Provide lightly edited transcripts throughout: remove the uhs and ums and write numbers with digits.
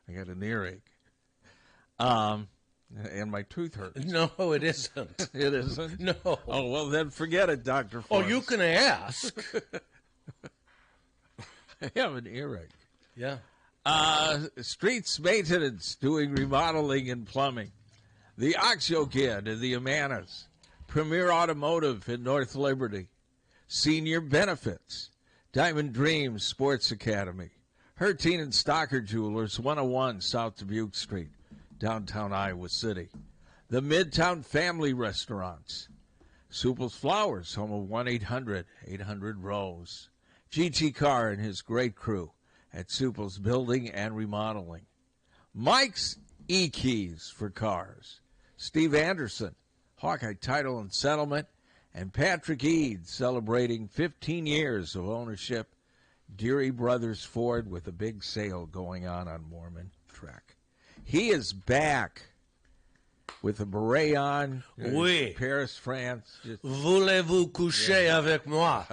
I got an earache. And my tooth hurts. No, it isn't. It isn't? No. Oh, well, then forget it, Dr. Oh, Forrest. you can ask. I have an earache. Yeah. Streets maintenance, doing remodeling and plumbing. The Oxio Kid in the Amanas. Premier Automotive in North Liberty. Senior Benefits. Diamond Dreams Sports Academy. Harty and Stocker Jewelers, 101 South Dubuque Street, downtown Iowa City. The Midtown Family Restaurants. Supple's Flowers, home of 1-800-800-ROSE. GT Carr and his great crew at Supple's Building and Remodeling. Mike's E-Keys for cars. Steve Anderson, Hawkeye Title and Settlement, and Patrick Eads celebrating 15 years of ownership. Deary Brothers Ford with a big sale going on Mormon Trek. He is back with a beret on. Oui. Paris, France. Voulez-vous coucher avec moi?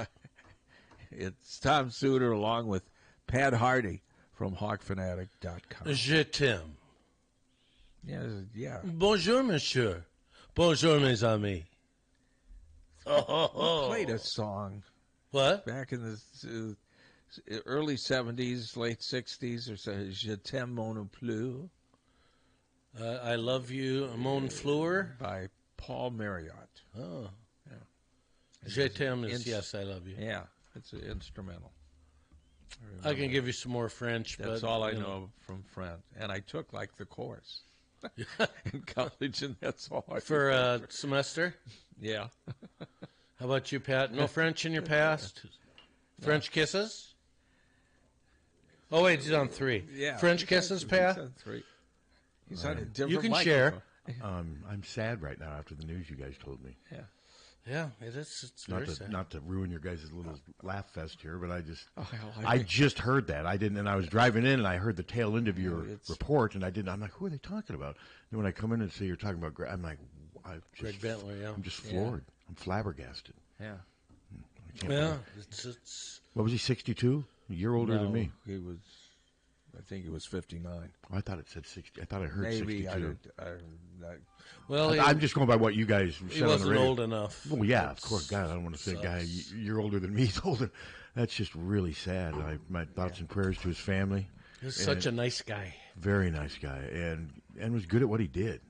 It's Tom Suter along with Pat Harty from HawkFanatic.com. Je t'aime. Yeah. Bonjour, monsieur. Bonjour, mes amis. We played a song. What? Back in the early 70s, late 60s, or so. Je t'aime mon plus. I love you, Mon Fleur. By Paul Marriott. Oh. Yeah. Je t'aime is yes, I love you. Yeah, it's an instrumental. I can give you some more French. That's but, all I know from French. And I took, the course in college, and that's all I For a semester? Yeah. How about you, Pat? No French in your past? French kisses? Oh, wait, he's on 3. Yeah. French kisses, Pat? He's on 3. He's on a different You can microphone. share. I'm sad right now after the news you guys told me. Yeah. Yeah, it is. It's very sad. Not to ruin your guys' little laugh fest here, but I I just heard that. I didn't, and I was driving in, and I heard the tail end of your report, and I'm like, who are they talking about? And when I come in and say you're talking about Greg, I'm like, Greg Bentley, yeah. I'm just floored. I'm flabbergasted. Yeah. Yeah, it's What was he, 62? A year older than me. He was, I think he was 59. I thought it said 60. I thought I heard Maybe 62. well, I'm just going by what you guys he said on the wasn't radio. old enough. Well, yeah, of course. God, I don't want to say, guy, you're older than me. He's older. That's just really sad. My thoughts and prayers to his family. He was such a nice guy. Very nice guy, and was good at what he did.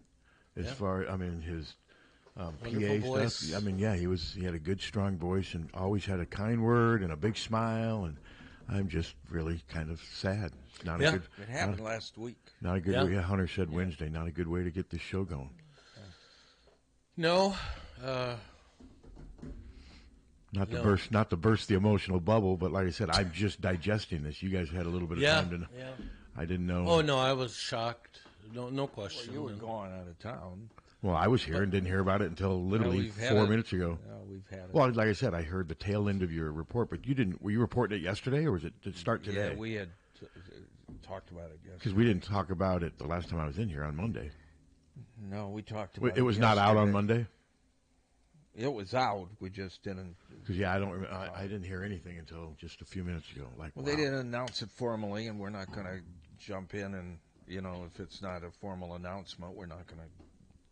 As far, his PA voice. stuff. He had a good, strong voice, and always had a kind word and a big smile. And I'm just really kind of sad. Not a good. It happened last week. Not a good way. Yeah, Hunter said Wednesday. Not a good way to get this show going. No. Not to burst the emotional bubble, but like I said, I'm just digesting this. You guys had a little bit of time to. Yeah. I didn't know. Oh no, I was shocked. No question. Well, you were gone out of town. Well, I was here and didn't hear about it until literally 4 minutes ago. No, we've had it. Well, like I said, I heard the tail end of your report, but you didn't. Were you reporting it yesterday, or did it start today? Yeah, we had talked about it yesterday. Because we didn't talk about it the last time I was in here on Monday. No, we talked about it. It was not out on Monday. It was out. We just didn't. Because I don't. I didn't hear anything until just a few minutes ago. They didn't announce it formally, and we're not going to jump in and if it's not a formal announcement, we're not going to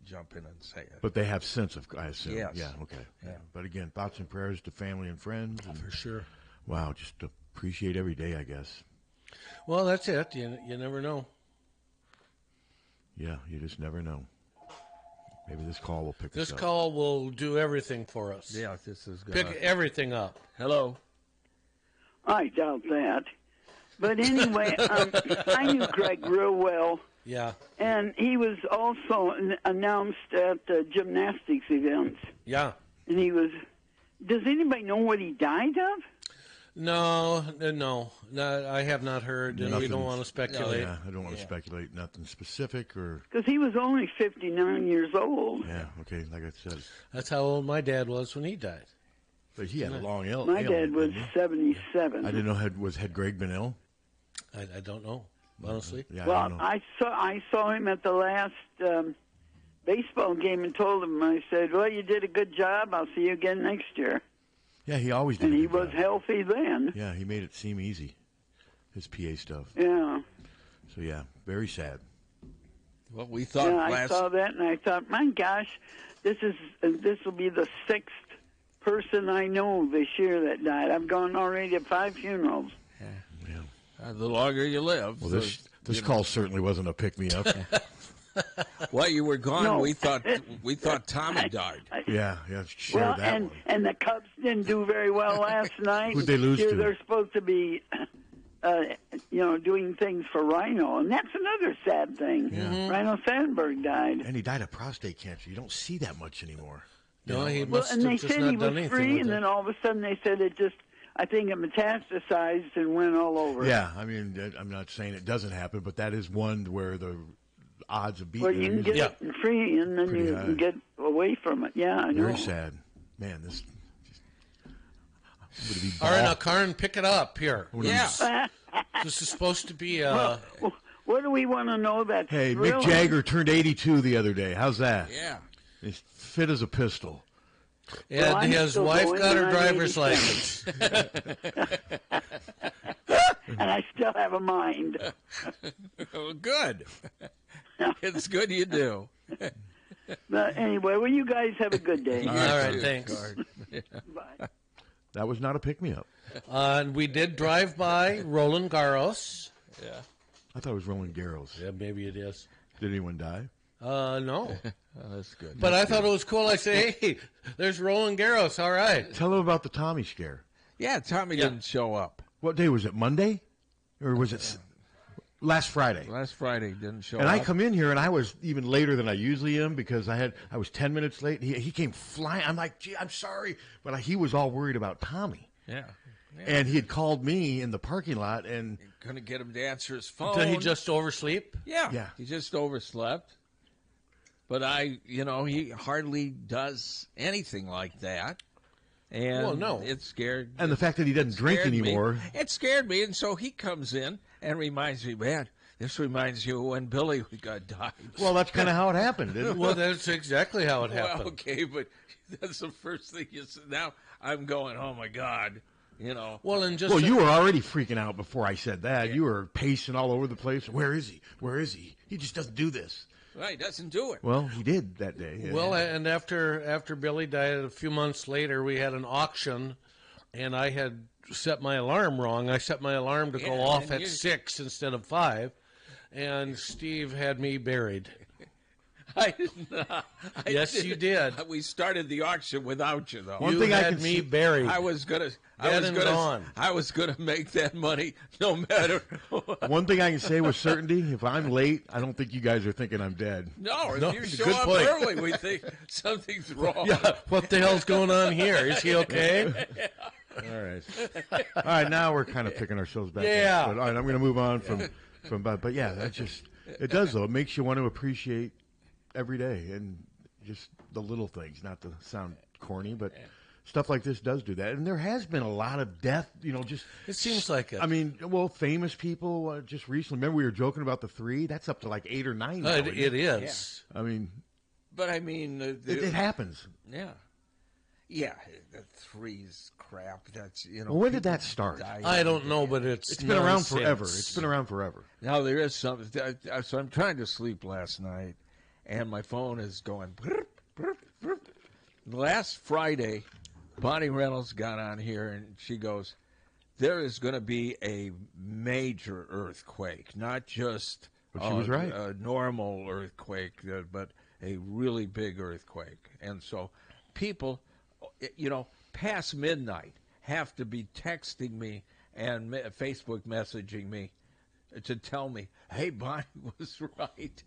jump in and say it. But they have sense of, I assume. Yes. Yeah. Okay. Yeah. But again, thoughts and prayers to family and friends. For sure. Wow, just appreciate every day, I guess. Well, that's it. You never know. Yeah, you just never know. Maybe this call will pick us up. This call will do everything for us. Yeah, this is good. Pick everything up. Hello. I doubt that. But anyway, I knew Greg real well. Yeah. And he was also announced at gymnastics events. Yeah. And he was. Does anybody know what he died of? No, I have not heard, and we don't want to speculate. Yeah, I don't want to speculate nothing specific or. Because he was only 59 years old. Yeah. Okay. Like I said. That's how old my dad was when he died. But he had a long ill. My dad was 77. I didn't know had Greg been ill? I don't know, honestly. Yeah, Well, I don't know. I saw him at the last baseball game and told him, I said, well, you did a good job. I'll see you again next year. Yeah, he always did. And a he good was job. healthy then. Yeah, he made it seem easy, his PA stuff. Yeah. So, yeah, very sad. Well, we thought I saw that, and I thought, my gosh, this will be the 6th person I know this year that died. I've gone already to 5 funerals. Yeah. the longer you live. Well, this call certainly wasn't a pick-me-up. While you were gone, No. we thought Tommy died. Yeah, sure, that one. And the Cubs didn't do very well last night. Who'd they lose Here to? They're supposed to be, doing things for Rhino, and that's another sad thing. Yeah. Rhino Sandberg died. And he died of prostate cancer. You don't see that much anymore. No, he Well, must and have they just said not he done was anything free, with and it. then all of a sudden they said I think it metastasized and went all over. Yeah, I mean, I'm not saying it doesn't happen, but that is one where the odds of beating Well, you can get Yeah. it free, and then Pretty you high. can get away from it. Yeah, I know. Very sad. Man, this would it be All right, now, ball? Karin, pick it up here. Yeah. This is supposed to be. What do we want to know? That's Hey, thrilling? Mick Jagger turned 82 the other day. How's that? Yeah. He's fit as a pistol. And Well, I'm his still wife going, got her and I'm driver's 87. license. And I still have a mind. Oh, good. It's good you do. But anyway, well, you guys have a good day. All right, too, thanks. Card. Bye. That was not a pick-me-up. And we did drive by Roland Garros. Yeah. I thought it was Roland Garros. Yeah, maybe it is. Did anyone die? No. Oh, that's good. But I thought it was cool. I say, hey, there's Roland Garros. All right. Tell them about the Tommy scare. Yeah, Tommy Yeah. didn't show up. What day was it? Monday? Or was it last Friday? Last Friday didn't show And up. I come in here, and I was even later than I usually am because I was 10 minutes late. He came flying. I'm like, gee, I'm sorry. But he was all worried about Tommy. Yeah. And he had called me in the parking lot, and Couldn't get him to answer his phone. Did he just oversleep? Yeah. Yeah. He just overslept. But he hardly does anything like that. And Well, no. it scared. and the fact that he doesn't drink scared me. anymore. It scared me, and so he comes in and reminds me, man, this reminds you of when Billy died. Well, that's kind of how it happened. Didn't it? Well, that's exactly how it happened. Well, okay, but that's the first thing you said. Now I'm going, oh my God, Well, and just Well, you were already freaking out before I said that. You were pacing all over the place. Where is he? Where is he? He just doesn't do this. Well, he doesn't do it. Well, he did that day. Yeah. Well, and after Billy died, a few months later, we had an auction, and I had set my alarm wrong. I set my alarm to go Yeah, off and at you- 6 instead of 5, and Steve had me buried. I didn't. Yes, you did. We started the auction without you, though. One You thing I had can me see- buried. I was gonna. Dead and gone. I was gonna make that money no matter. One thing I can say with certainty, if I'm late, I don't think you guys are thinking I'm dead. No, if No, you it's a show good up point. early, we think something's wrong. Yeah, what the hell's going on here? Is he okay? All right. All right, now we're kind of picking ourselves back Yeah. up. But, all right, I'm going to move on from but yeah, that just, it does, though. It makes you want to appreciate every day and just the little things, not to sound corny, but stuff like this does do that. And there has been a lot of death, just. It seems like it. I mean, well, famous people just recently. Remember, we were joking about the 3? That's up to like 8 or 9 now. It is. I mean, But I mean, it happens. yeah, the 3's crap. That's Well, when did that start? I don't know, but it's It's been around nonsense. forever. It's been around forever. Now there is something. So I'm trying to sleep last night, and my phone is going. Brr, brr, brr. Last Friday, Bonnie Reynolds got on here, and she goes, "There is going to be a major earthquake, not just But she was right. a normal earthquake, but a really big earthquake." And so, people, past midnight, have to be texting me and Facebook messaging me to tell me, "Hey, Bonnie was right."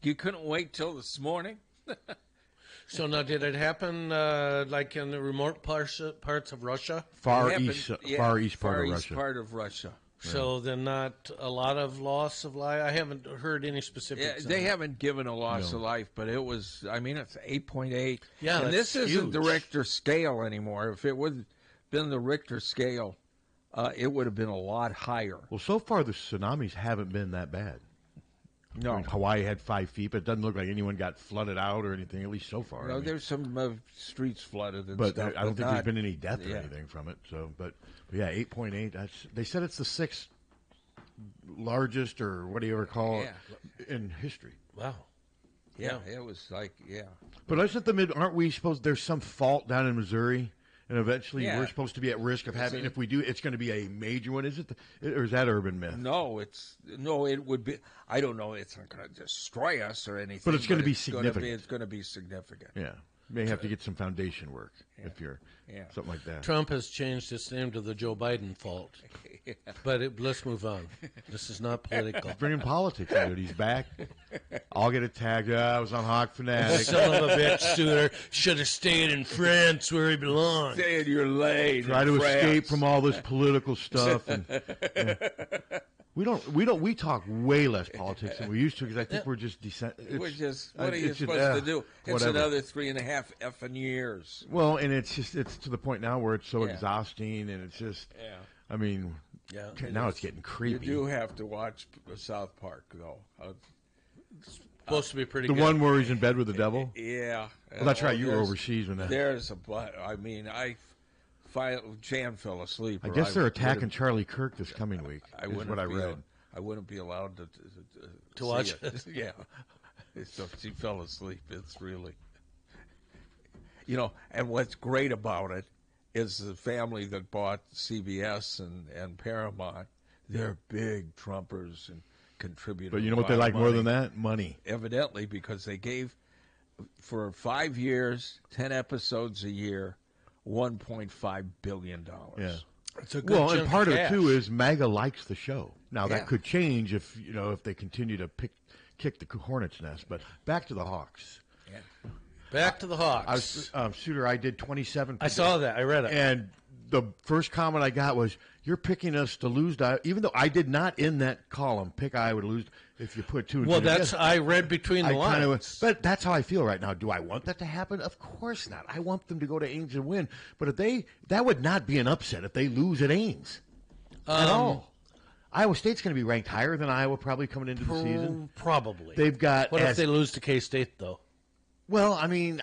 You couldn't wait till this morning. So now, did it happen like in the remote parts of Russia? Far It east, happened- far east part far of east Russia. part of Russia. So then, not a lot of loss of life. I haven't heard any specifics. Yeah, on they that. haven't given a loss of life, but it was. I mean, it's 8.8. Yeah, and that's this isn't the huge. Richter scale anymore. If it would have been the Richter scale, it would have been a lot higher. Well, so far the tsunamis haven't been that bad. No, I mean, Hawaii had 5 feet, but it doesn't look like anyone got flooded out or anything. At least so far. I mean, there's some streets flooded and but stuff. I don't think not- there's been any death or yeah. anything from it. So, but yeah, 8.8. They said it's the 6th largest or what do you ever call it in history. Wow. Yeah, it was like, But isn't aren't we supposed, there's some fault down in Missouri, and eventually Yeah. we're supposed to be at risk of having, if we do, it's going to be a major one. Is it, or is that urban myth? No, it would be. I don't know. It's not going to destroy us or anything. But it's going to be significant. It's going to be significant. Yeah. May have to get some foundation work if you're something like that. Trump has changed its name to the Joe Biden fault. But let's move on. This is not political. Bring in politics, dude. He's back. I'll get attacked. I was on Hawk Fanatic. Son of a bitch, Suter. Should have stayed in France where he belongs. Stay in your lane. Try to escape from all this political stuff. And, we talk way less politics than we used to because I think we're just We're just, what are you supposed to do? It's whatever. another 3.5 effing years. Well, and it's to the point now where it's so exhausting, and it's just, I mean, now it's getting creepy. You do have to watch South Park, though. Supposed to be pretty the good. one where he's in bed with the devil? Yeah. Well, that's right. You were overseas when that. Jan fell asleep. I guess they're attacking Charlie Kirk this coming week. I is what I read. I wouldn't be allowed to watch see it. Yeah. So she fell asleep. It's really, and what's great about it is the family that bought CBS and Paramount. They're big Trumpers and contributed. But you know what they like more than that? Money. Evidently, because they gave for 5 years, 10 episodes a year, $1.5 billion. Yeah. It's a good Well, and chunk part of it cash. too is MAGA likes the show. Now Yeah. that could change if they continue to kick the hornet's nest. But back to the Hawks. Back to the Hawks. Suter, I did 27. I saw that. I read it. And the first comment I got was, "You're picking us to lose." Even though I did not in that column pick Iowa to lose. If you put 2 and 2 well, together. I read between the lines. But that's how I feel right now. Do I want that to happen? Of course not. I want them to go to Ames and win. But that would not be an upset if they lose at Ames at all. Iowa State's going to be ranked higher than Iowa probably coming into the season. Probably. They've got. What if they lose to K-State though? Well, I mean,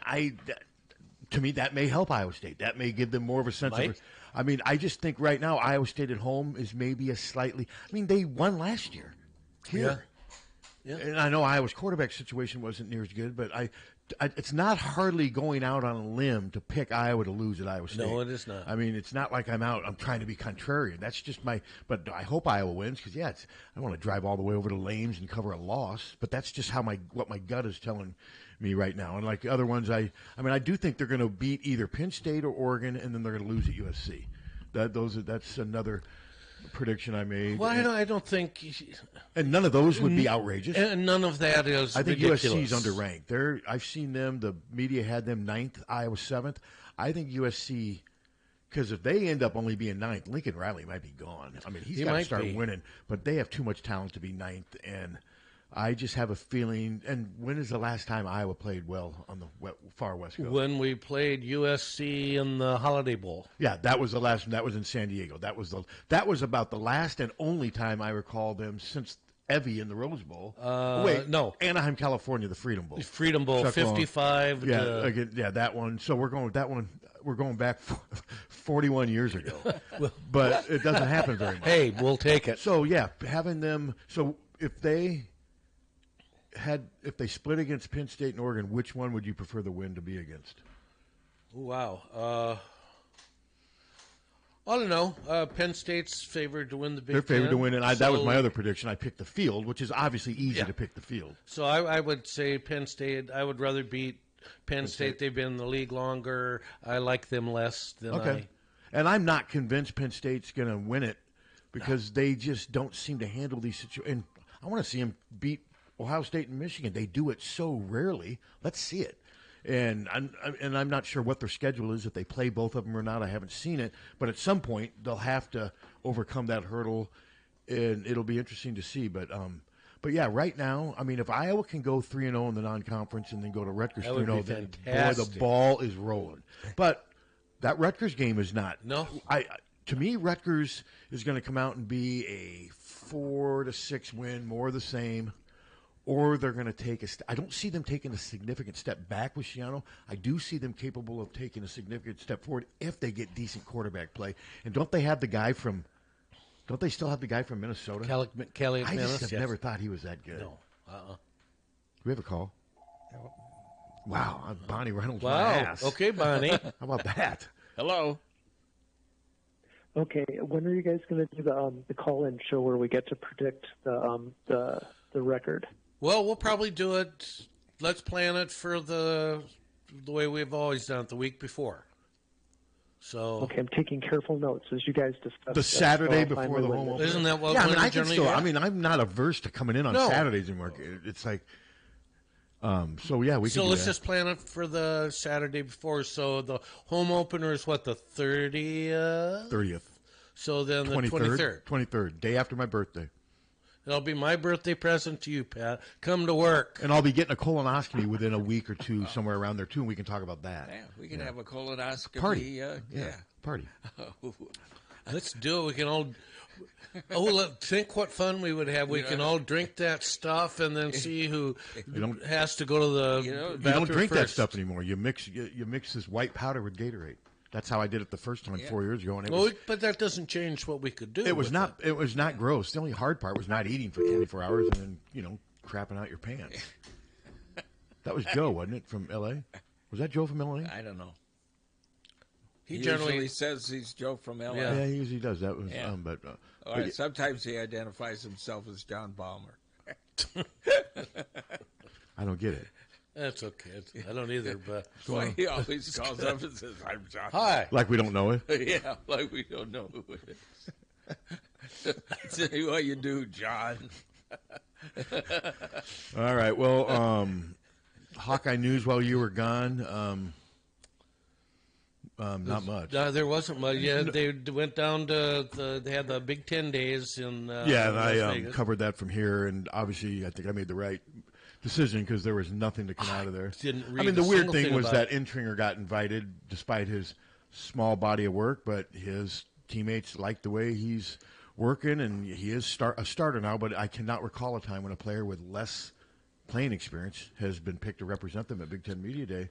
to me that may help Iowa State. That may give them more of a sense of. I mean, I just think right now Iowa State at home is maybe a slightly. I mean, they won last year here. Yeah. And I know Iowa's quarterback situation wasn't near as good, but it's not hardly going out on a limb to pick Iowa to lose at Iowa State. No, it is not. I mean, it's not like I'm trying to be contrarian. That's just but I hope Iowa wins because, I want to drive all the way over to Lames and cover a loss, but that's just what my gut is telling me right now. And like the other ones, I do think they're going to beat either Penn State or Oregon, and then they're going to lose at USC. That's another prediction I made. Well, I don't think. And none of those would be outrageous. And none of that is. I think ridiculous. USC is underranked. I've seen them. The media had them 9th, Iowa 7th. I think USC, because if they end up only being 9th, Lincoln Riley might be gone. I mean, he's got to start winning. But they have too much talent to be 9th, and I just have a feeling. And when is the last time Iowa played well on the far West Coast? When we played USC in the Holiday Bowl. Yeah, that was the last one. That was in San Diego. That was about the last and only time I recall them since Evie in the Rose Bowl. No, Anaheim, California, the Freedom Bowl. Freedom Bowl, Chuck 55. That one. So we're going back 41 years ago, but it doesn't happen very much. Hey, we'll take it. So having them. So if they split against Penn State and Oregon, which one would you prefer the win to be against? Wow. I don't know. Penn State's favored to win the Big Ten. They're favored to win, and that was my other prediction. I picked the field, which is obviously easy to pick the field. So I would say Penn State. I would rather beat Penn State. They've been in the league longer. I like them less than And I'm not convinced Penn State's going to win it because they just don't seem to handle these situations. And I want to see them beat Ohio State and Michigan. They do it so rarely. Let's see it. And I'm not sure what their schedule is, if they play both of them or not. I haven't seen it. But at some point, they'll have to overcome that hurdle, and it'll be interesting to see. But right now, I mean, if Iowa can go 3-0 in the non-conference and then go to Rutgers 3-0, then boy, the ball is rolling. But that Rutgers game is not. No. To me, Rutgers is going to come out and be a 4-6 win, more of the same. Or they're going to I don't see them taking a significant step back with Schiano. I do see them capable of taking a significant step forward if they get decent quarterback play. And don't they have the guy from Don't they still have the guy from Minnesota? Kelly I McManus, just have yes. never thought he was that good. No. Do we have a call? Wow, Bonnie Reynolds. Wow. My ass. Okay, Bonnie. How about that? Hello. Okay, when are you guys going to do the call-in show where we get to predict the record? Well, we'll probably do it. Let's plan it for the way we've always done it, the week before. So Okay, I'm taking careful notes as you guys discuss. The Saturday before the home opener. opener. isn't that what? Yeah, I mean, when I we can generally still. do? I mean, I'm not averse to coming in on No. Saturdays and work. It's like, so yeah, we. So can let's do that. just plan it for the Saturday before. So the home opener is what, the 30th? 30th, So then the 23rd, 23rd. 23rd, day after my birthday, It'll be my birthday present to you, Pat. Come to work. and I'll be getting a colonoscopy within a week or two, somewhere around there too, and we can talk about that. Yeah, we can have a colonoscopy. Party. Yeah. Party. Let's do it. We can all. Oh, think what fun we would have. We can all drink that stuff and then see who don't- has to go to the. You know, You bathroom don't drink that first. stuff anymore. You mix this white powder with Gatorade. That's how I did it the first time 4 years ago, and it Oh, was, but that doesn't change what we could do. it was with not it was not gross. The only hard part was not eating for 24 hours and then crapping out your pants. That was Joe, wasn't it, from L.A.? Was that Joe from L.A.? I don't know. He He generally usually says he's Joe from L.A. Yeah. Yeah, he usually does. That was, Yeah. but All right, sometimes he identifies himself as John Balmer. I don't get it. That's okay. I don't either. But Well, he always calls up and says, "I'm John." hi. Like we don't know it. Yeah, like we don't know who it is. Say what you do, John. All right. Well, Hawkeye news while you were gone. Not much. There wasn't much. Yeah, they went down to they had the Big 10 days in Yeah, and Las I Vegas. covered that from here, and obviously I think I made the right decision because there was nothing to come out of there. didn't I read mean, a the weird single thing thing was about that Intringer got invited despite his small body of work, but his teammates like the way he's working, and he is a starter now, but I cannot recall a time when a player with less playing experience has been picked to represent them at Big Ten Media Day.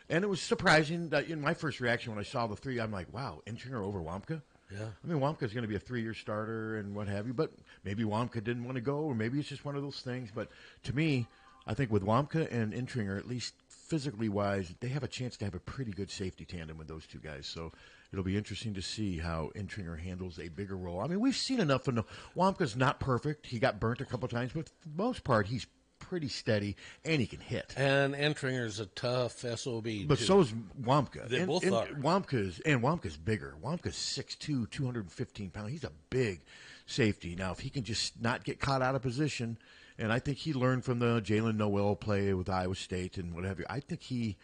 And it was surprising that in my first reaction when I saw the three, I'm like, wow, Intringer over Wamka? Yeah. I mean, Wamka's going to be a 3-year starter and what have you, but maybe Wamka didn't want to go, or maybe it's just one of those things. But to me, I think with Wamka and Intringer, at least physically wise, they have a chance to have a pretty good safety tandem with those two guys. So it'll be interesting to see how Intringer handles a bigger role. I mean, we've seen enough to know Wamka's not perfect. He got burnt a couple times, but for the most part, he's pretty steady and he can hit. And Entringer's a tough SOB. But too. so is Wamka. They both are. Wamka's bigger. Wamka's 6'2", 215 pounds. He's a big safety. Now, if he can just not get caught out of position, and I think he learned from the Jalen Noel play with Iowa State and what have you, I think he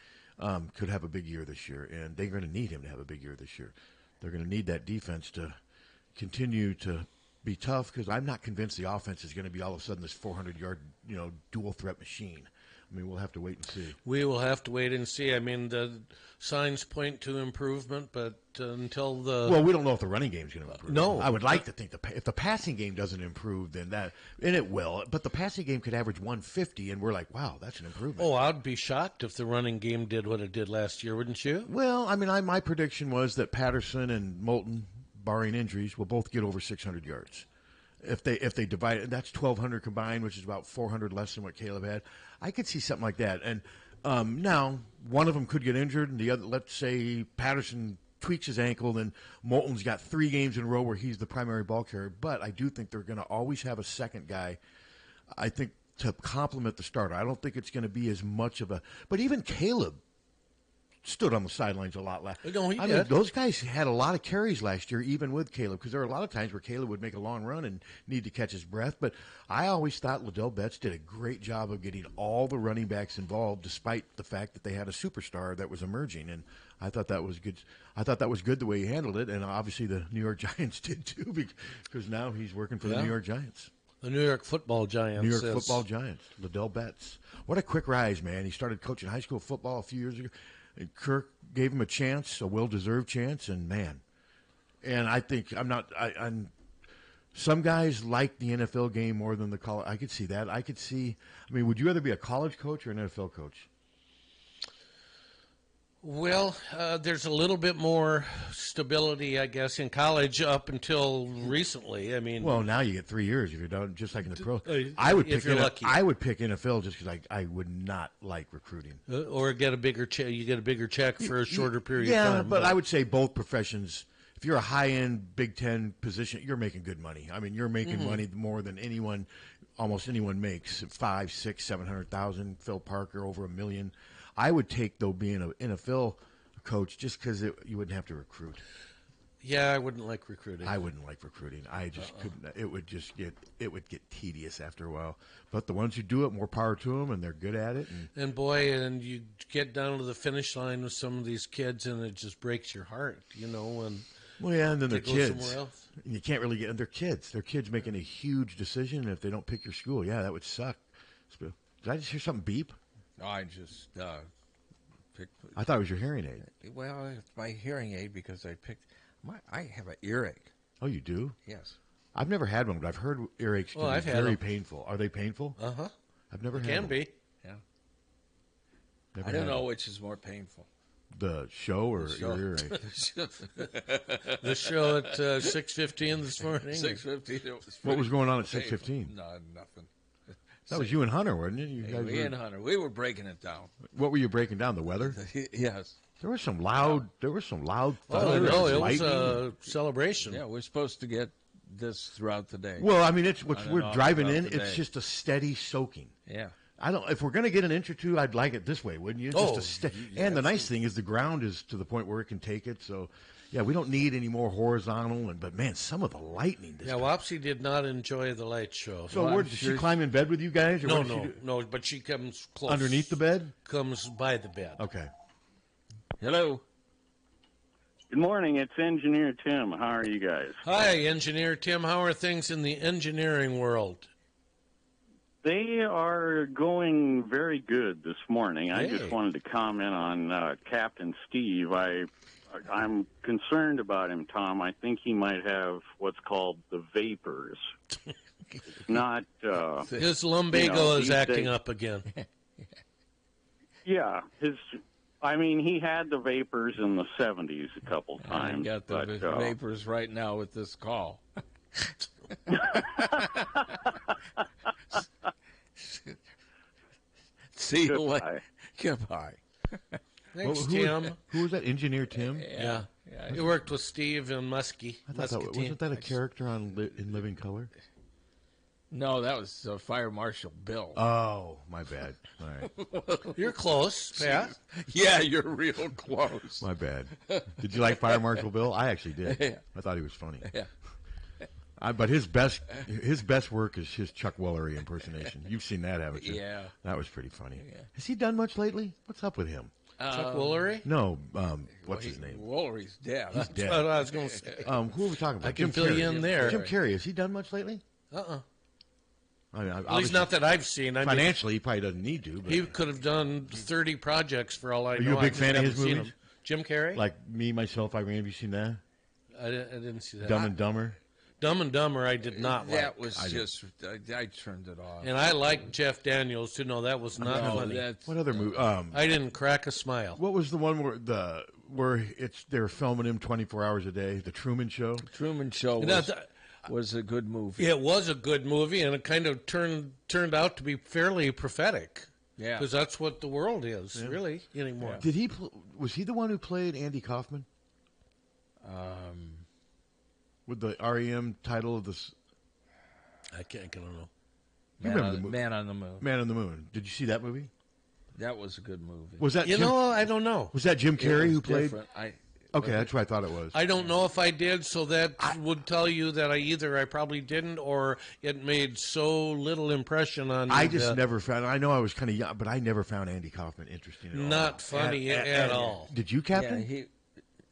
could have a big year this year, and they're going to need him to have a big year this year. They're going to need that defense to continue to be tough because I'm not convinced the offense is going to be all of a sudden this 400-yard, dual threat machine. I mean, we'll have to wait and see. We will have to wait and see. I mean, the signs point to improvement, but until the Well, we don't know if the running game's going to improve. No. I would like to think if the passing game doesn't improve, then and it will. But the passing game could average 150, and we're like, wow, that's an improvement. Oh, I'd be shocked if the running game did what it did last year, wouldn't you? Well, I mean, my prediction was that Patterson and Moulton, barring injuries, will both get over 600 yards. If they divide it, that's 1,200 combined, which is about 400 less than what Caleb had. I could see something like that. And now one of them could get injured, and the other, let's say Patterson tweaks his ankle, then Moulton's got 3 games in a row where he's the primary ball carrier. But I do think they're going to always have a second guy, I think, to complement the starter. I don't think it's going to be as much of a – but even Caleb stood on the sidelines a lot last No, he I did. mean, those guys had a lot of carries last year, even with Caleb, because there were a lot of times where Caleb would make a long run and need to catch his breath. But I always thought Liddell Betts did a great job of getting all the running backs involved, despite the fact that they had a superstar that was emerging. And I thought that was good. I thought that was good the way he handled it, and obviously the New York Giants did too, because now he's working for the New York Giants. The New York Football Giants. New York Football Giants. Liddell Betts. What a quick rise, man. He started coaching high school football a few years ago. And Kirk gave him a chance, a well-deserved chance, and man. And I think I'm some guys like the NFL game more than the college. I could see that. I mean, would you rather be a college coach or an NFL coach? Well, there's a little bit more stability, I guess, in college up until recently. I mean, Well, now you get 3 years if you're done, just like in the pro. if I would you're lucky. I would pick NFL just because I would not like recruiting. or get a bigger check. You get a bigger check for a shorter period of Yeah, time. but I would say both professions. If you're a high-end Big Ten position, you're making good money. I mean, you're making money more than almost anyone makes. 5, 6, 700,000. Phil Parker over $1 million. I would take though being an NFL coach just because you wouldn't have to recruit. Yeah, I wouldn't like recruiting. I wouldn't like recruiting. I just couldn't. It would get tedious after a while. But the ones who do it, more power to them, and they're good at it. And boy, and you get down to the finish line with some of these kids, and it just breaks your heart, And Well, yeah, and then they're they go kids. somewhere else. And you can't really get. And they're kids. They're kids making a huge decision. And if they don't pick your school, yeah, that would suck. Did I just hear something beep? I just picked. I thought it was your hearing aid. Well, it's my hearing aid because I picked. I have an earache. Oh, you do? Yes. I've never had one, but I've heard earaches can I've be had very them. painful. Are they painful? Uh-huh. I've never had Can one. be. Yeah. Never I don't had know one. which is more painful. The show or The show. your earache? The show at 6:15 this morning. 6:15. What was going on at 6:15? No, nothing. That was you and Hunter, wasn't it? You Hey, guys me were- and Hunter, we were breaking it down. What were you breaking down? The weather? Yes. There was some loud. Oh, thunder no, and it was lightning. a celebration. Yeah, we're supposed to get this throughout the day. Well, I mean, On and we're off driving throughout in. the It's day. just a steady soaking. Yeah. I don't. If we're going to get an inch or two, I'd like it this way, wouldn't you? Oh, And the nice thing is the ground is to the point where it can take it. So, yeah, we don't need any more horizontal. But man, some of the lightning. Yeah, Wapsie did not enjoy the light show. So, Well, where I'm did sure she climb in bed with you guys? Or No, what did she do? no, but she comes close. Underneath the bed? Comes by the bed. Okay. Hello. Good morning. It's Engineer Tim. How are you guys? Hi, Engineer Tim. How are things in the engineering world? They are going very good this morning. I Hey. just wanted to comment on Captain Steve. I'm concerned about him, Tom. I think he might have what's called the vapors. It's not. His lumbago is these acting days- up again. Yeah, he had the vapors in the 70s a couple I times. got the but, vapors right now with this call. See you later. Goodbye. Goodbye. Thanks, Who was- Tim. Who was that? Engineer Tim? Yeah. He worked with Steve and Muskie. I thought Muscatine. wasn't that a character in Living Color? No, that was Fire Marshal Bill. Oh, my bad. All right, You're close, Pat. Yeah, you're real close. my bad. Did you like Fire Marshal Bill? I actually did. Yeah. I thought he was funny. Yeah. But his best work is his Chuck Woolery impersonation. You've seen that, haven't you? Yeah. That was pretty funny. Has he done much lately? What's up with him? Chuck Woolery? No, what's his name? Woolery's dead. He's That's dead. what I was going to say. Who are we talking about? I can Jim fill Carrey. you in there. Jim Carrey, has he done much lately? Uh-uh. I mean, At least obviously, not that I've seen. I mean, financially, he probably doesn't need to. But he could have done 30 projects for all I know. you a big I just fan of haven't his seen movies? him. Jim Carrey? like me, myself, Irene, have you seen that? I didn't see that. Dumb and Dumber. Dumb and Dumber I did not like. That was just, I turned it off. And I liked Jeff Daniels, too. No, that was not No, funny. that's, What other movie? I didn't crack a smile. What was the one where they're filming him 24 hours a day? The Truman Show. Truman Show Now, was a good movie. it was a good movie, and it kind of turned out to be fairly prophetic. Yeah. Because that's what the world is, really, anymore. Did he? Was he the one who played Andy Kaufman with the REM title of this? I don't know. Man on the Moon. Man on the Moon. Did you see that movie? That was a good movie. Was that I don't know. Was that Jim It Carrey was who played? different. Okay, that's what I thought it was. I don't know if I did, so that would tell you that I probably didn't, or it made so little impression on me. I just that never found. I know I was kind of young, but I never found Andy Kaufman interesting at all. not funny at all. Did you, Yeah, Captain?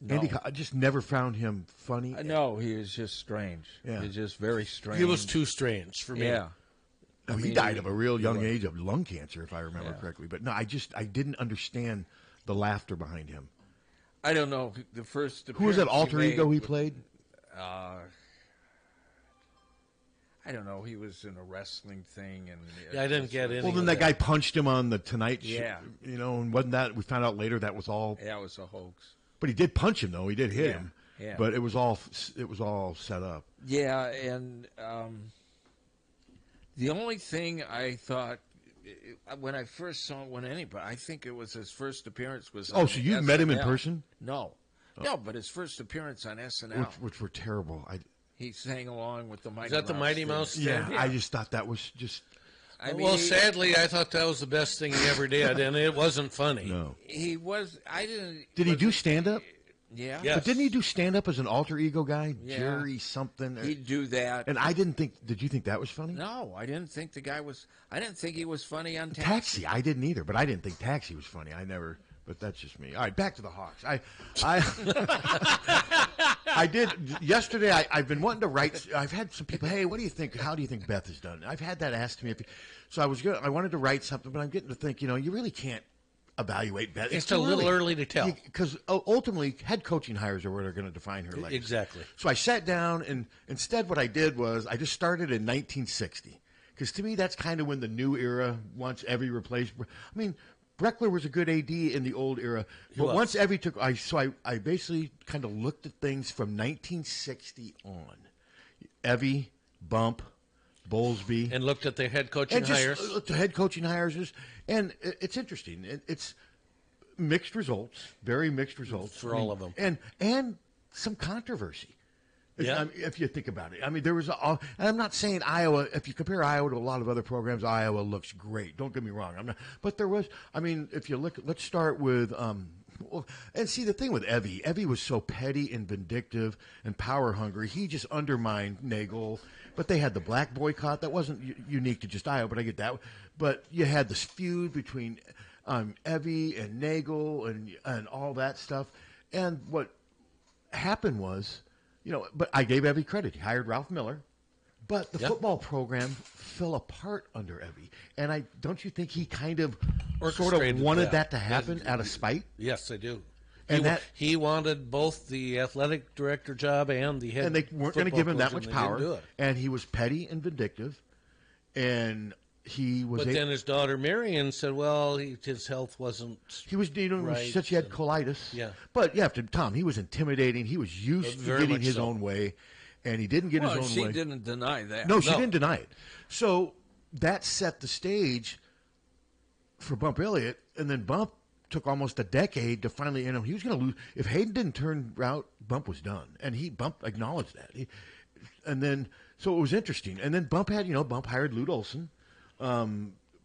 no. I just never found him funny. No, he was just strange. Yeah. He was just very strange. He was too strange for me. Yeah. He mean, died of a real young age of lung cancer, if I remember correctly. But no, I didn't understand the laughter behind him. I don't know. The first Who was that appearance alter ego he made- played? I don't know. He was in a wrestling thing, and Yeah, I didn't get any. Well, then that guy punched him on the Tonight Show. Yeah. And wasn't that, we found out later that was all. Yeah, it was a hoax. But he did punch him, though. He did hit him. Yeah. But it was all set up. Yeah, and the only thing I thought when I first saw I think it was his first appearance was. Oh, so you SNL. met him in person? No, no, but his first appearance on SNL, Which were terrible. he sang along with the Mighty. Is that the Mighty Mouse? Yeah, I just thought that was just. I mean, well, sadly, I thought that was the best thing he ever did, and it wasn't funny. No. he was. I didn't. Did he do stand up? Yeah. Yes. But didn't he do stand up as an alter ego guy? Yeah. Jerry something. He'd do that. And I didn't think. Did you think that was funny? No, I didn't think the guy was. I didn't think he was funny on Taxi. I didn't either, but I didn't think Taxi was funny. I never. But that's just me. All right, back to the Hawks. I did yesterday. I've been wanting to write. I've had some people. Hey, what do you think? How do you think Beth has done? I've had that asked to me. So I wanted to write something, but I'm getting to think. You really can't evaluate Beth. It's a little early to tell. Because ultimately, head coaching hires are what are going to define her legacy. Exactly. So I sat down, and instead what I did was I just started in 1960. Because to me, that's kind of when the new era, once Evie replaced. I mean, Breckler was a good AD in the old era. But once Evie took. I basically kind of looked at things from 1960 on. Evie, Bump, Bowlesby. And looked at the head coaching hires. Looked at head coaching hires. And it's interesting. It's mixed results, very mixed results. For all of them. And some controversy. Yeah. If you think about it. I mean, there was and I'm not saying Iowa, if you compare Iowa to a lot of other programs, Iowa looks great. Don't get me wrong. But there was, if you look, let's start with, and see the thing with Evie was so petty and vindictive and power hungry. He just undermined Nagel. But they had the black boycott. That wasn't unique to just Iowa, but I get that. But you had this feud between Evie and Nagel and all that stuff. And what happened was, but I gave Evie credit. He hired Ralph Miller. But the football program fell apart under Evie. And don't you think he kind of sort of wanted that to happen out of spite? Yes, I do. And he wanted both the athletic director job and the head. And they weren't going to give him that much power. Didn't do it. And he was petty and vindictive. And he was. But then his daughter Marion said, "Well, his health wasn't." He was right, such he had colitis. Yeah. But you have to, Tom. He was intimidating. He was used to getting his own way, and he didn't get his own way. She didn't deny that. No, she didn't deny it. So that set the stage for Bump Elliott, and then Bump took almost a decade to finally. He was going to lose if Hayden didn't turn out. Bump was done, and Bump acknowledged that. And then so it was interesting. And then Bump hired Lute Olson.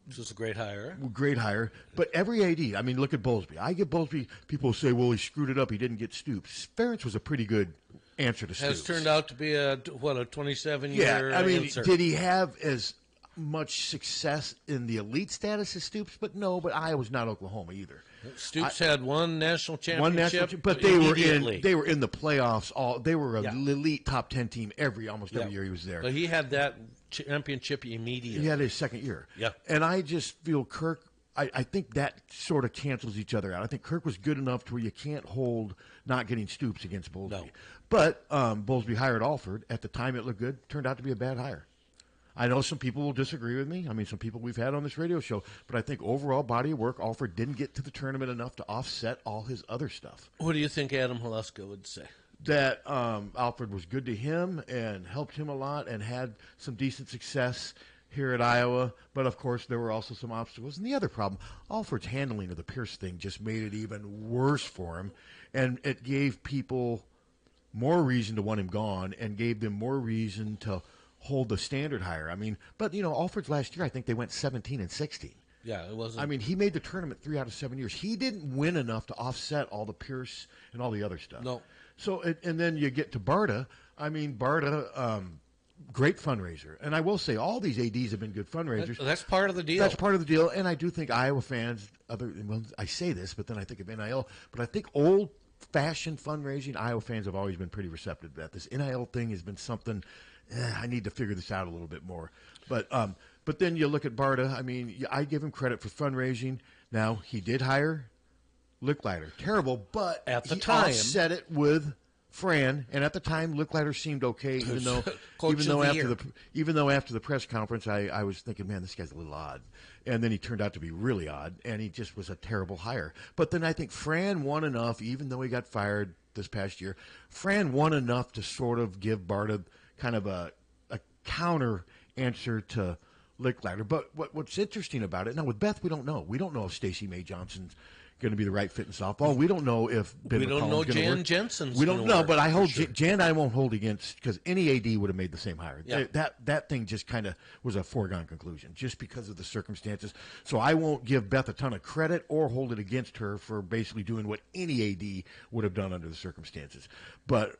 This was a great hire. Great hire. But every AD, look at Bowlesby. I give Bowlesby, people say, well, he screwed it up. He didn't get Stoops. Ferentz was a pretty good answer to Stoops. Has turned out to be a 27-year Yeah, did he have as much success in the elite status as Stoops? But Iowa's not Oklahoma either. Stoops had one national championship, but they were in the playoffs. They were an elite top 10 team almost every year he was there. But he had that championship immediately. He had his second year. Yeah. And I just feel Kirk, I think that sort of cancels each other out. I think Kirk was good enough to where you can't hold not getting Stoops against Bowlesby. No. But Bowlesby hired Alford. At the time it looked good. Turned out to be a bad hire. I know some people will disagree with me. Some people we've had on this radio show. But I think overall body of work, Alford didn't get to the tournament enough to offset all his other stuff. What do you think Adam Haluska would say? That Alford was good to him and helped him a lot and had some decent success here at Iowa. But, of course, there were also some obstacles. And the other problem, Alford's handling of the Pierce thing just made it even worse for him. And it gave people more reason to want him gone and gave them more reason to hold the standard higher. But Alford's last year, I think they went 17-16. Yeah, it wasn't. He made the tournament 3 out of 7 years. He didn't win enough to offset all the Pierce and all the other stuff. No. So, and then you get to Barta. Barta, great fundraiser. And I will say, all these ADs have been good fundraisers. That's part of the deal. That's part of the deal. And I do think Iowa fans, I say this, but then I think of NIL, but I think old-fashioned fundraising, Iowa fans have always been pretty receptive to that. This NIL thing has been something, I need to figure this out a little bit more. But then you look at Barta, I give him credit for fundraising. Now, he did hire Licklider. Terrible, but at the he time offset it with Fran, and at the time, Licklider seemed okay, even though after the press conference, I was thinking, man, this guy's a little odd. And then he turned out to be really odd, and he just was a terrible hire. But then I think Fran won enough, even though he got fired this past year. Fran won enough to sort of give Barta kind of a counter answer to Licklider. But what's interesting about it, now with Beth, we don't know. We don't know if Stacey May Johnson's going to be the right fit in softball. We don't know if Ben we don't McCollum's know gonna Jan work. Jensen's. We don't know, but I hold sure. Jan. I won't hold against because any AD would have made the same hire. Yeah. That thing just kind of was a foregone conclusion, just because of the circumstances. So I won't give Beth a ton of credit or hold it against her for basically doing what any AD would have done under the circumstances. But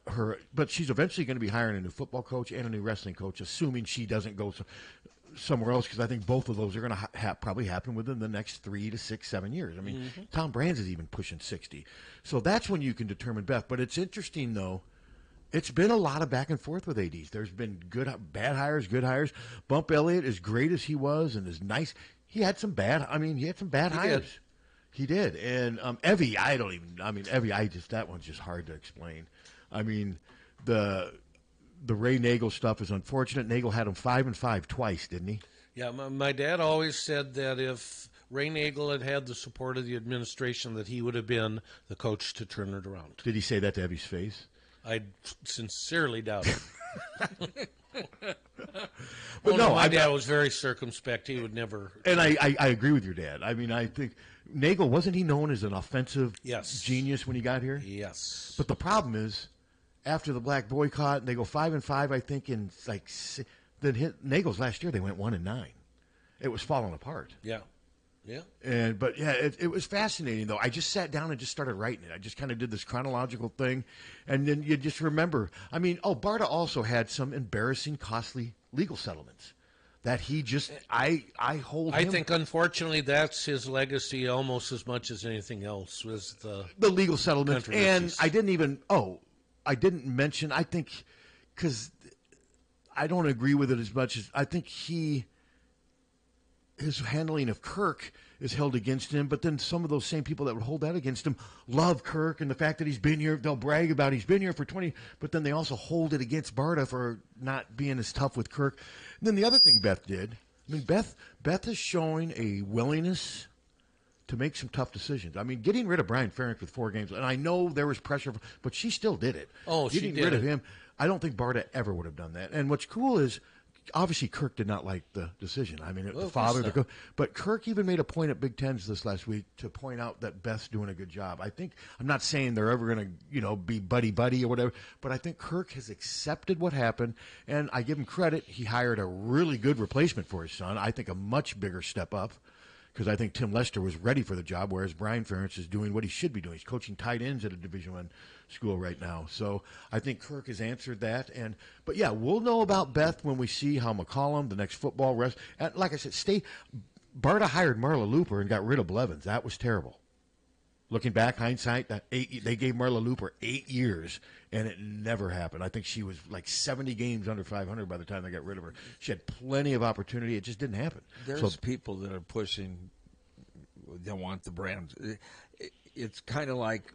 she's eventually going to be hiring a new football coach and a new wrestling coach, assuming she doesn't go somewhere else, because I think both of those are going to probably happen within the next 3 to 6, 7 years. I mean, Tom Brands is even pushing 60. So that's when you can determine Beth. But it's interesting, though. It's been a lot of back and forth with ADs. There's been bad hires, good hires. Bump Elliott, as great as he was and as nice, he had some bad hires. He did. And Evie, that one's just hard to explain. I mean, the Ray Nagel stuff is unfortunate. Nagel had him 5-5 twice, didn't he? Yeah, my dad always said that if Ray Nagel had had the support of the administration, that he would have been the coach to turn it around. Did he say that to Evie's face? I sincerely doubt it. But my dad was very circumspect. He would never. And I agree with your dad. I mean, I think Nagel, wasn't he known as an offensive genius when he got here? Yes. But the problem is, after the black boycott, and they go 5-5, I think, in then Nagel's last year they went 1-9. It was falling apart. Yeah. But it was fascinating though. I just sat down and just started writing it. I just kind of did this chronological thing, and then you just remember. I mean, Barta also had some embarrassing, costly legal settlements that he just I think unfortunately that's his legacy almost as much as anything else was the legal settlements. And I didn't mention, I think, because I don't agree with it as much as I think his handling of Kirk is held against him, but then some of those same people that would hold that against him love Kirk and the fact that he's been here. They'll brag about he's been here for 20, but then they also hold it against Barta for not being as tough with Kirk. And then the other thing Beth did, I mean, Beth is showing a willingness to make some tough decisions. I mean, getting rid of Brian Ferentz with 4 games, and I know there was pressure, but she still did it. Getting rid of him, I don't think Barta ever would have done that. And what's cool is, obviously, Kirk did not like the decision. I mean, the father, but Kirk even made a point at Big Tens this last week to point out that Beth's doing a good job. I'm not saying they're ever going to, be buddy or whatever, but I think Kirk has accepted what happened, and I give him credit. He hired a really good replacement for his son. I think a much bigger step up, because I think Tim Lester was ready for the job, whereas Brian Ferentz is doing what he should be doing. He's coaching tight ends at a Division I school right now. So I think Kirk has answered that. But yeah, we'll know about Beth when we see how McCollum, the next football rest. And like I said, Barta hired Marla Looper and got rid of Blevins. That was terrible. Looking back, hindsight, they gave Marla Looper 8 years, and it never happened. I think she was like 70 games under 500 by the time they got rid of her. She had plenty of opportunity. It just didn't happen. There's people that are pushing, they want the brand. It's kind of like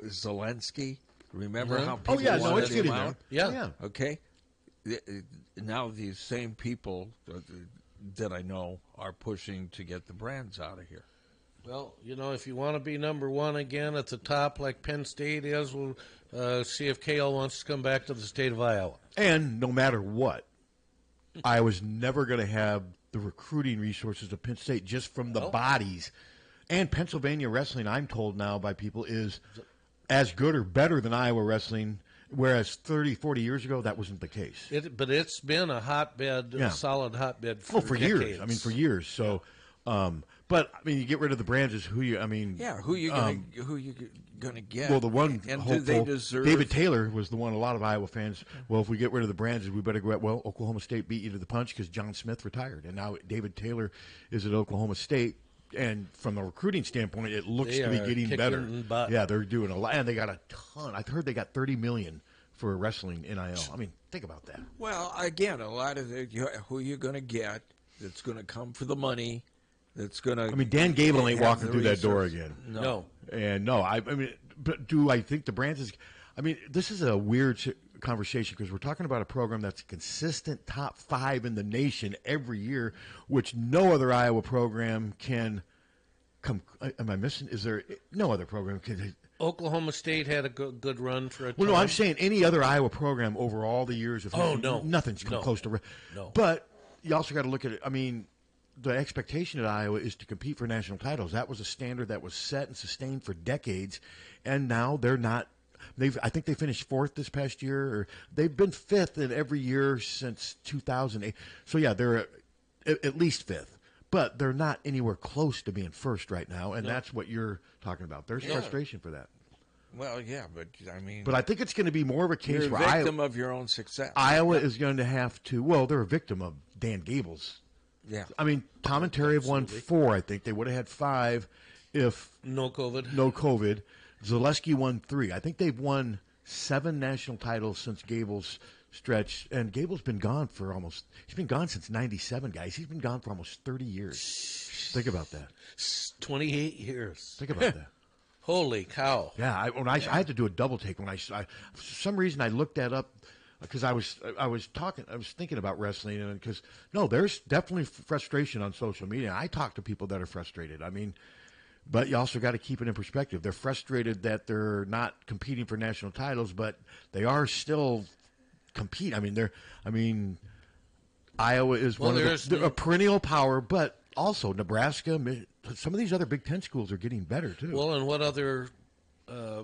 Zelensky. Remember how people wanted him out? Yeah. Okay. Now these same people that I know are pushing to get the brands out of here. Well, if you want to be number one again at the top like Penn State is, we'll see if Kale wants to come back to the state of Iowa. And no matter what, Iowa's never going to have the recruiting resources of Penn State just from the bodies. And Pennsylvania wrestling, I'm told now by people, is as good or better than Iowa wrestling, whereas 30, 40 years ago, that wasn't the case. But it's been a hotbed, a solid hotbed for decades. Years. I mean, for years. So, but I mean, you get rid of the brands. Is who you? I mean, who you gonna get? Well, the one and hopeful, do they deserve? David Taylor was the one. A lot of Iowa fans. Well, if we get rid of the brands, we better go. Well, Oklahoma State beat you to the punch because John Smith retired, and now David Taylor is at Oklahoma State. And from a recruiting standpoint, it looks to be getting better. Yeah, they're doing a lot, and they got a ton. I heard they got $30 million for wrestling NIL. I mean, think about that. Well, again, a lot of who you're going to get that's going to come for the money. That's going to. I mean, Dan Gable ain't walking through that door again. No. And no, I mean, but do I think the brands is? I mean, this is a weird conversation because we're talking about a program that's a consistent top 5 in the nation every year, which no other Iowa program can come. Am I missing? Is there no other program can? Oklahoma State had a good run for a time. Well, no, I'm saying any other Iowa program over all the years of history, no. nothing's come close to. No. But you also got to look at it. I mean, the expectation at Iowa is to compete for national titles. That was a standard that was set and sustained for decades, and now they're not. I think they finished 4th this past year, or they've been 5th in every year since 2008. So yeah, they're at least 5th, but they're not anywhere close to being 1st right now, and that's what you're talking about. There's frustration for that. Well, yeah, but I mean, but I think it's going to be more of a case you're where a victim of your own success. Iowa is going to have to. Well, they're a victim of Dan Gable's. Yeah, I mean, Tom and Terry have won 4. I think they would have had 5 if no COVID. No COVID. Zaleski won 3. I think they've won 7 national titles since Gable's stretch, and Gable's been gone for he's been gone since 97, guys. He's been gone for almost 30 years. Think about that. 28 years. Think about that. Holy cow. Yeah, I had to do a double take when I for some reason I looked that up because I was thinking about wrestling, and because there's definitely frustration on social media. I talk to people that are frustrated. I mean, but you also got to keep it in perspective. They're frustrated that they're not competing for national titles, but they are still compete. I mean, Iowa is they're a perennial power, but also Nebraska. Some of these other Big Ten schools are getting better too. Well, and what other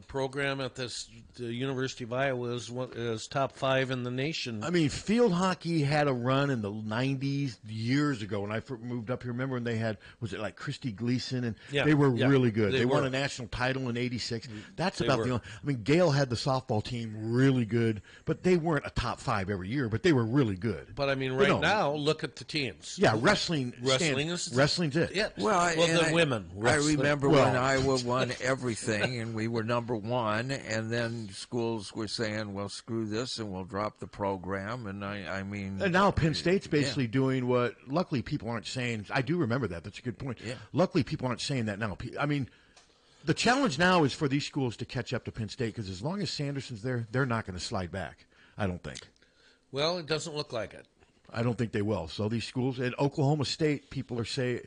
program at the University of Iowa is top 5 in the nation? I mean, field hockey had a run in the 90s years ago when I moved up here. Remember when they had, was it like Christy Gleason? And they were really good. They won a national title in 86. That's about the only. I mean, Gale had the softball team really good, but they weren't a top 5 every year, but they were really good. But I mean, now, look at the teams. Yeah, wrestling's it. Yeah. Well, the women. I remember when Iowa won everything, and we were number 1, and then schools were saying, well, screw this, and we'll drop the program. And I mean... And now Penn State's basically doing what, luckily people aren't saying. I do remember that. That's a good point. Yeah. Luckily people aren't saying that now. I mean, the challenge now is for these schools to catch up to Penn State, because as long as Sanderson's there, they're not going to slide back, I don't think. Well, it doesn't look like it. I don't think they will. So these schools, and Oklahoma State, people are saying...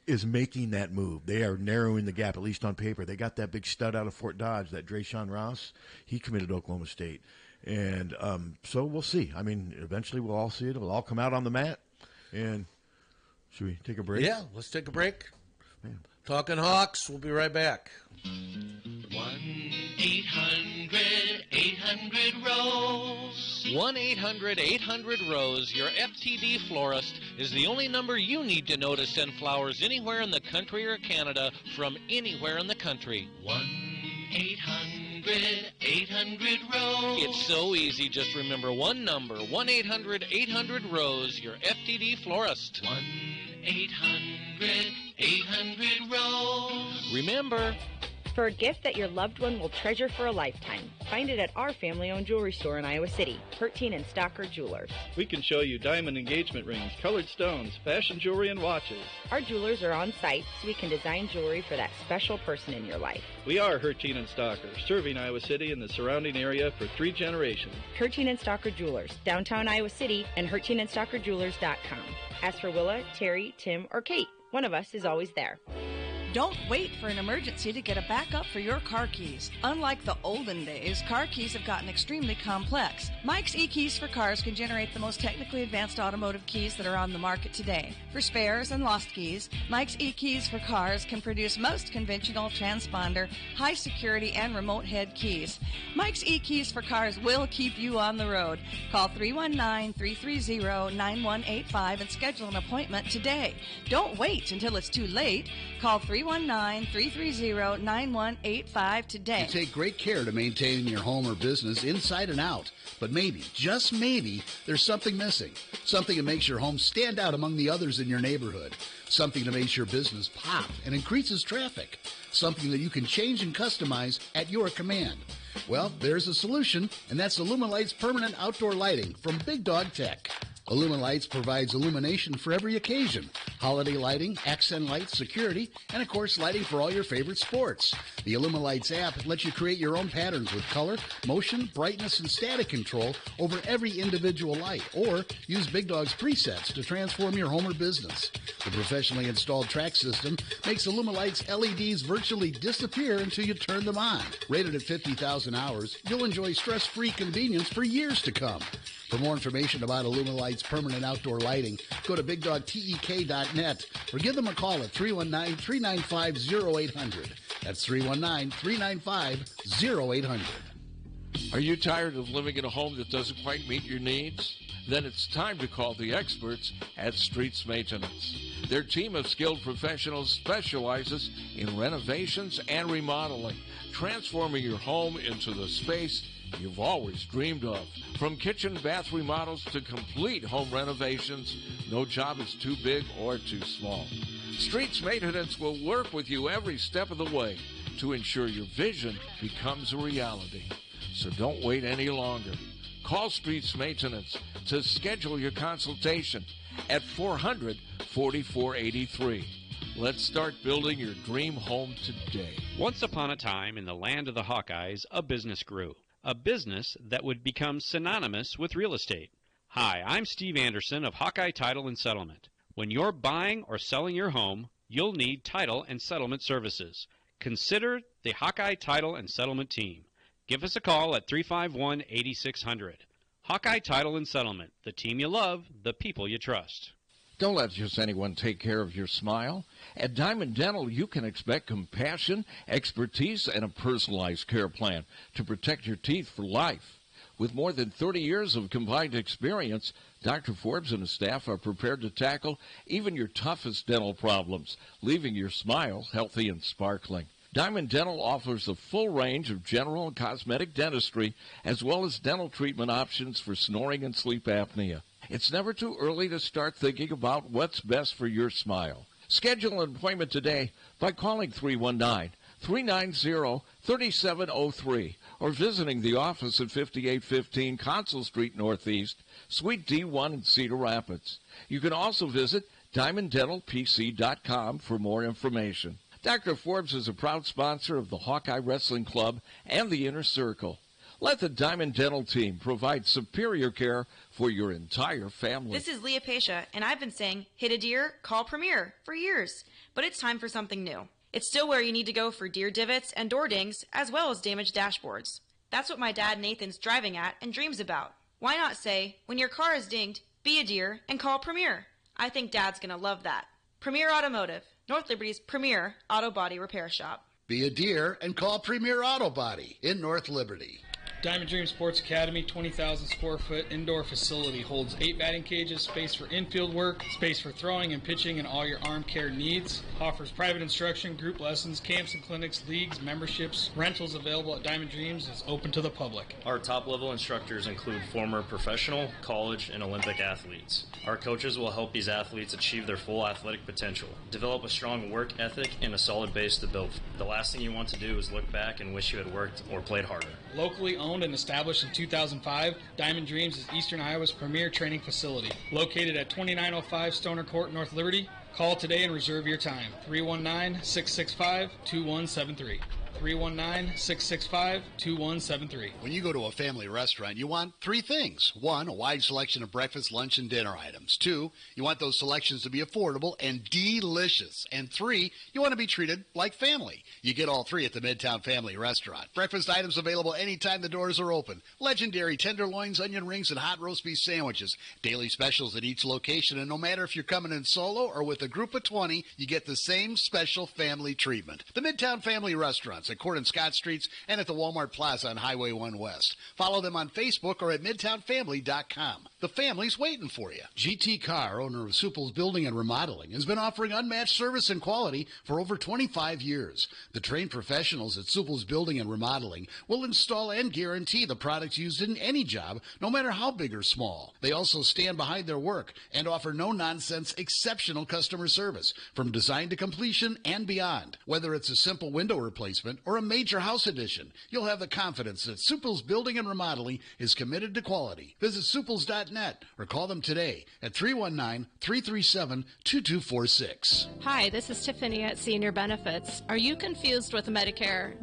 is making that move. They are narrowing the gap, at least on paper. They got that big stud out of Fort Dodge, that Drayshawn Ross. He committed to Oklahoma State. And so we'll see. I mean, eventually we'll all see it. It'll all come out on the mat. And should we take a break? Yeah, let's take a break. Man. Talking Hawks. We'll be right back. 1-800-800-ROSE. 1-800-800-ROSE. Your FTD florist is the only number you need to know to send flowers anywhere in the country or Canada from anywhere in the country. 1-800-800-ROSE. It's so easy. Just remember one number. 1-800-800-ROSE. Your FTD florist. 1-800-800-ROSE. Remember... For a gift that your loved one will treasure for a lifetime, find it at our family-owned jewelry store in Iowa City, Hertine and Stocker Jewelers. We can show you diamond engagement rings, colored stones, fashion jewelry, and watches. Our jewelers are on site, so we can design jewelry for that special person in your life. We are Hertine and Stocker, serving Iowa City and the surrounding area for 3 generations. Hertine and Stocker Jewelers, downtown Iowa City, and HertineandStockerJewelers.com. Ask for Willa, Terry, Tim, or Kate. One of us is always there. Don't wait for an emergency to get a backup for your car keys. Unlike the olden days, car keys have gotten extremely complex. Mike's eKeys for Cars can generate the most technically advanced automotive keys that are on the market today. For spares and lost keys, Mike's eKeys for Cars can produce most conventional transponder, high security, and remote head keys. Mike's eKeys for Cars will keep you on the road. Call 319-330-9185 and schedule an appointment today. Don't wait until it's too late. Call 319-330-9185 today. You take great care to maintain your home or business inside and out. But maybe, just maybe, there's something missing. Something that makes your home stand out among the others in your neighborhood. Something that makes your business pop and increases traffic. Something that you can change and customize at your command. Well, there's a solution, and that's Illuminlight's permanent outdoor lighting from Big Dog Tech. Illuminlights provides illumination for every occasion. Holiday lighting, accent lights, security, and of course lighting for all your favorite sports. The Illumilights app lets you create your own patterns with color, motion, brightness, and static control over every individual light, or use Big Dog's presets to transform your home or business. The professionally installed track system makes Illumilights LEDs virtually disappear until you turn them on. Rated at 50,000 hours, you'll enjoy stress-free convenience for years to come. For more information about Illumilights permanent outdoor lighting, go to BigDogTEK.net or give them a call at 319-395-0800. That's 319-395-0800. Are you tired of living in a home that doesn't quite meet your needs? Then it's time to call the experts at Streets Maintenance. Their team of skilled professionals specializes in renovations and remodeling, transforming your home into the space you've always dreamed of. From kitchen bath remodels to complete home renovations, no job is too big or too small. Streets Maintenance will work with you every step of the way to ensure your vision becomes a reality. So don't wait any longer. Call Streets Maintenance to schedule your consultation at 400-4483. Let's start building your dream home today. Once upon a time in the land of the Hawkeyes, a business grew. A business that would become synonymous with real estate. Hi, I'm Steve Anderson of Hawkeye Title and Settlement. When you're buying or selling your home, you'll need title and settlement services. Consider the Hawkeye Title and Settlement team. Give us a call at 351-8600. Hawkeye Title and Settlement, the team you love, the people you trust. Don't let just anyone take care of your smile. At Diamond Dental, you can expect compassion, expertise, and a personalized care plan to protect your teeth for life. With more than 30 years of combined experience, Dr. Forbes and his staff are prepared to tackle even your toughest dental problems, leaving your smile healthy and sparkling. Diamond Dental offers a full range of general and cosmetic dentistry, as well as dental treatment options for snoring and sleep apnea. It's never too early to start thinking about what's best for your smile. Schedule an appointment today by calling 319-390-3703 or visiting the office at 5815 Consul Street Northeast, Suite D1 in Cedar Rapids. You can also visit DiamondDentalPC.com for more information. Dr. Forbes is a proud sponsor of the Hawkeye Wrestling Club and the Inner Circle. Let the Diamond Dental team provide superior care for your entire family. This is Leah Pasha, and I've been saying, hit a deer, call Premier, for years. But it's time for something new. It's still where you need to go for deer divots and door dings, as well as damaged dashboards. That's what my dad Nathan's driving at and dreams about. Why not say, when your car is dinged, be a deer and call Premier? I think Dad's going to love that. Premier Automotive, North Liberty's premier auto body repair shop. Be a deer and call Premier Auto Body in North Liberty. Diamond Dream Sports Academy 20,000 square foot indoor facility holds 8 batting cages, space for infield work, space for throwing and pitching and all your arm care needs. Offers private instruction, group lessons, camps and clinics, leagues, memberships. Rentals available at Diamond Dreams is open to the public. Our top level instructors include former professional, college, and Olympic athletes. Our coaches will help these athletes achieve their full athletic potential, develop a strong work ethic, and a solid base to build. The last thing you want to do is look back and wish you had worked or played harder. Locally owned and established in 2005, Diamond Dreams is Eastern Iowa's premier training facility. Located at 2905 Stoner Court, North Liberty. Call today and reserve your time. 319-665-2173. 319-665-2173. When you go to a family restaurant, you want 3 things. 1, a wide selection of breakfast, lunch, and dinner items. 2, you want those selections to be affordable and delicious. And 3, you want to be treated like family. You get all 3 at the Midtown Family Restaurant. Breakfast items available anytime the doors are open. Legendary tenderloins, onion rings, and hot roast beef sandwiches. Daily specials at each location, and no matter if you're coming in solo or with a group of 20, you get the same special family treatment. The Midtown Family Restaurants at Court and Scott Streets and at the Walmart Plaza on Highway 1 West. Follow them on Facebook or at MidtownFamily.com. The family's waiting for you. GT Carr, owner of Supple's Building and Remodeling, has been offering unmatched service and quality for over 25 years. The trained professionals at Supple's Building and Remodeling will install and guarantee the products used in any job, no matter how big or small. They also stand behind their work and offer no-nonsense, exceptional customer service from design to completion and beyond. Whether it's a simple window replacement or a major house addition, you'll have the confidence that Supple's Building and Remodeling is committed to quality. Visit Supple's.net HockeyTitle.net or call them today at 319-337-2246. Hi, this is Tiffany at Senior Benefits. Are you confused with Medicare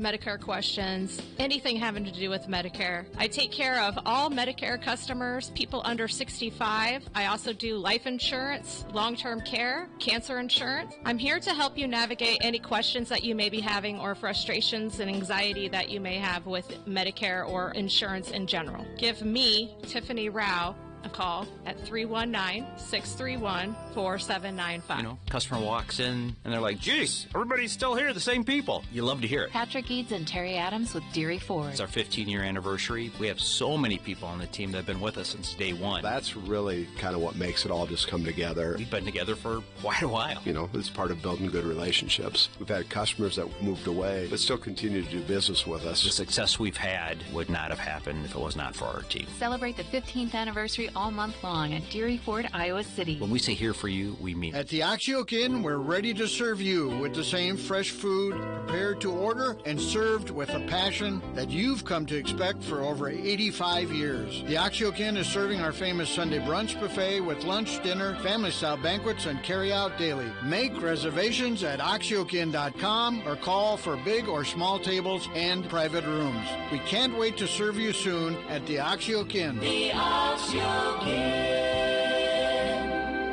questions, anything having to do with Medicare? I take care of all Medicare customers, people under 65. I also do life insurance, long-term care, cancer insurance. I'm here to help you navigate any questions that you may be having or frustrations and anxiety that you may have with Medicare or insurance in general. Give me, Tiffany Rao, a call at 319-631-4795. Customer walks in and they're like, geez, everybody's still here, the same people. You love to hear it. Patrick Eads and Terry Adams with Deary Ford. It's our 15-year anniversary. We have so many people on the team that have been with us since day one. That's really kind of what makes it all just come together. We've been together for quite a while. It's part of building good relationships. We've had customers that moved away but still continue to do business with us. The success we've had would not have happened if it was not for our team. Celebrate the 15th anniversary all month long at Deary Ford, Iowa City. When we say here for you, we mean it. At the Oxyoke Inn, we're ready to serve you with the same fresh food, prepared to order and served with a passion that you've come to expect for over 85 years. The Oxyoke Inn is serving our famous Sunday brunch buffet with lunch, dinner, family-style banquets, and carry-out daily. Make reservations at oxyokeinn.com or call for big or small tables and private rooms. We can't wait to serve you soon at the Oxyoke Inn. The Oxyoke Inn.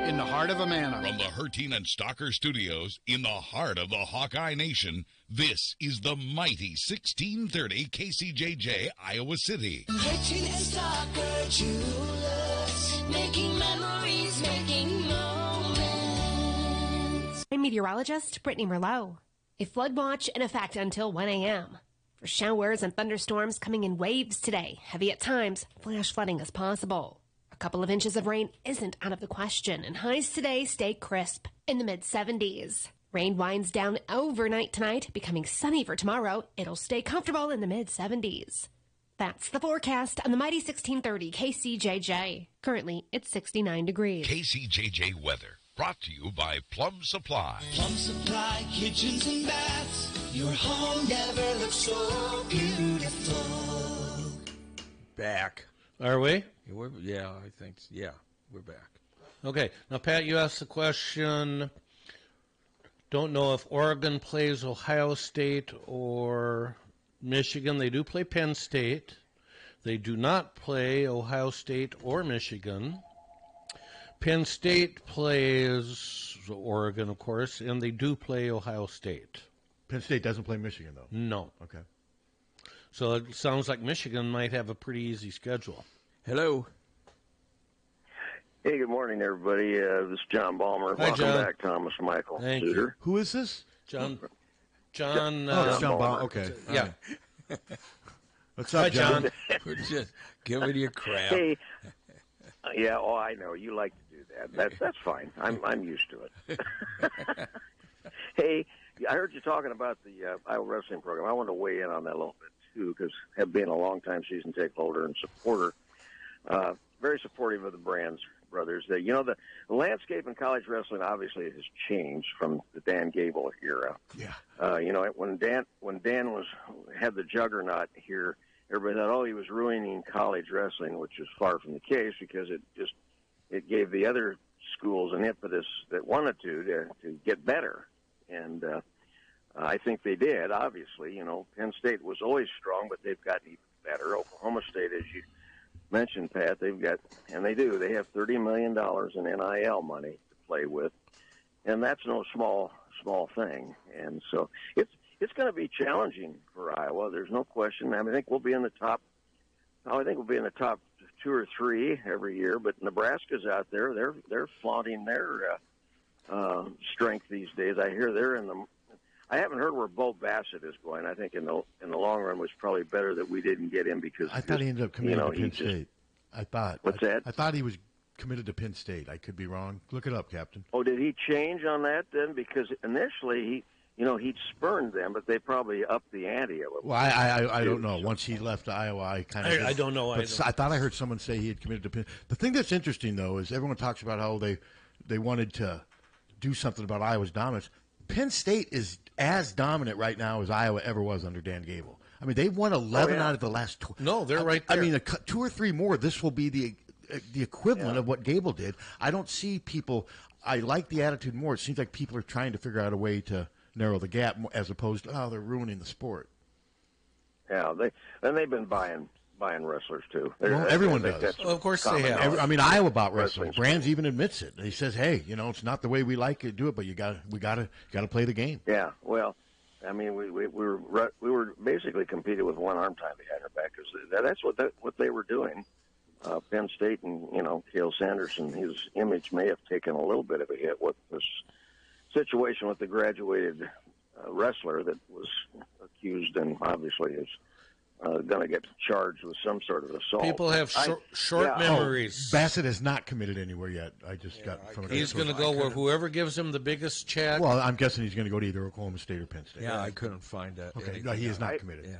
In the heart of Amana. From the Hertine and Stalker Studios, in the heart of the Hawkeye Nation, this is the mighty 1630 KCJJ, Iowa City. Hertine and Stalker Jewelers, making memories, making moments. I'm meteorologist Brittany Merlot. A flood watch in effect until 1 a.m. For showers and thunderstorms coming in waves today, heavy at times, flash flooding is possible. A couple of inches of rain isn't out of the question, and highs today stay crisp in the mid-70s. Rain winds down overnight tonight, becoming sunny for tomorrow. It'll stay comfortable in the mid-70s. That's the forecast on the mighty 1630 KCJJ. Currently, it's 69 degrees. KCJJ weather, brought to you by Plum Supply. Plum Supply, kitchens and baths. Your home never looks so beautiful. Back. Are we? Yeah, I think. Yeah, we're back. Okay. Now, Pat, you asked the question, don't know if Oregon plays Ohio State or Michigan. They do play Penn State. They do not play Ohio State or Michigan. Penn State plays Oregon, of course, and they do play Ohio State. Penn State doesn't play Michigan, though. No. Okay. So it sounds like Michigan might have a pretty easy schedule. Hello. Hey, good morning, everybody. This is John Balmer. Hi, Welcome John. back, Thomas Michael. Thank Suter. you. Who is this? John. Oh, it's John Balmer. Okay. Yeah. What's up, John? We're just giving you crap. Hey. Yeah, I know. You like to do that. That's fine. I'm used to it. Hey, I heard you talking about the Iowa wrestling program. I want to weigh in on that a little bit, too, because have been a long-time season ticket holder and supporter. Very supportive of the Brands brothers. The landscape in college wrestling obviously has changed from the Dan Gable era. Yeah. When Dan had the juggernaut here, everybody thought, oh, he was ruining college wrestling, which is far from the case because it gave the other schools an impetus that wanted to get better. And I think they did, obviously. Penn State was always strong, but they've gotten even better. Oklahoma State, as you mentioned, Pat, they have $30 million in NIL money to play with. And that's no small thing. And so it's going to be challenging for Iowa. There's no question. I think we'll be in the top 2 or 3 every year, but Nebraska's out there. They're flaunting their strength these days. I hear they're in the. I haven't heard where Bo Bassett is going. I think in the long run was probably better that we didn't get him because I thought he ended up committed to Penn State. I thought. What's that? I thought he was committed to Penn State. I could be wrong. Look it up, Captain. Oh, did he change on that then? Because initially he'd spurned them, but they probably upped the ante a little. Well, I don't know. Once he left Iowa, I don't know. But I thought I heard someone say he had committed to Penn. The thing that's interesting though is everyone talks about how they wanted to do something about Iowa's dominance. Penn State is as dominant right now as Iowa ever was under Dan Gable. I mean, they've won 11 out of the last 12. No, they're right there. I mean, 2 or 3 more. This will be the equivalent of what Gable did. I don't see people. I like the attitude more. It seems like people are trying to figure out a way to narrow the gap as opposed to, they're ruining the sport. Yeah, they've been buying wrestlers too. Well, everyone does. Well, of course they have. Iowa bought wrestling. Brands even admits it. He says, "Hey, it's not the way we like to do it, but we got to play the game." Yeah, well, I mean, we were basically competing with one arm time behind our back because that's what they were doing. Penn State and Cale Sanderson, his image may have taken a little bit of a hit with this situation with the graduated wrestler that was accused and obviously is going to get charged with some sort of assault. People have short memories. Bassett has not committed anywhere yet. I just got from He's going to go where whoever gives him the biggest check. Well, I'm guessing he's going to go to either Oklahoma State or Penn State. Yeah, I couldn't find that. Okay, no, he is not committed. Yeah.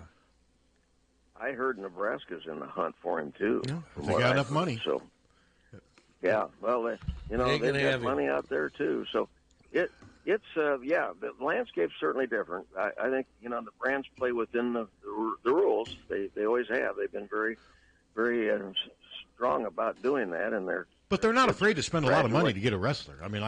I heard Nebraska's in the hunt for him too. Yeah, they got enough money. So, yeah, well, they've got money out there too. So, it's the landscape's certainly different. I think the brands play within the rules. They always have. They've been very, very strong about doing that, and But they're not afraid to spend a lot of money to get a wrestler. I mean,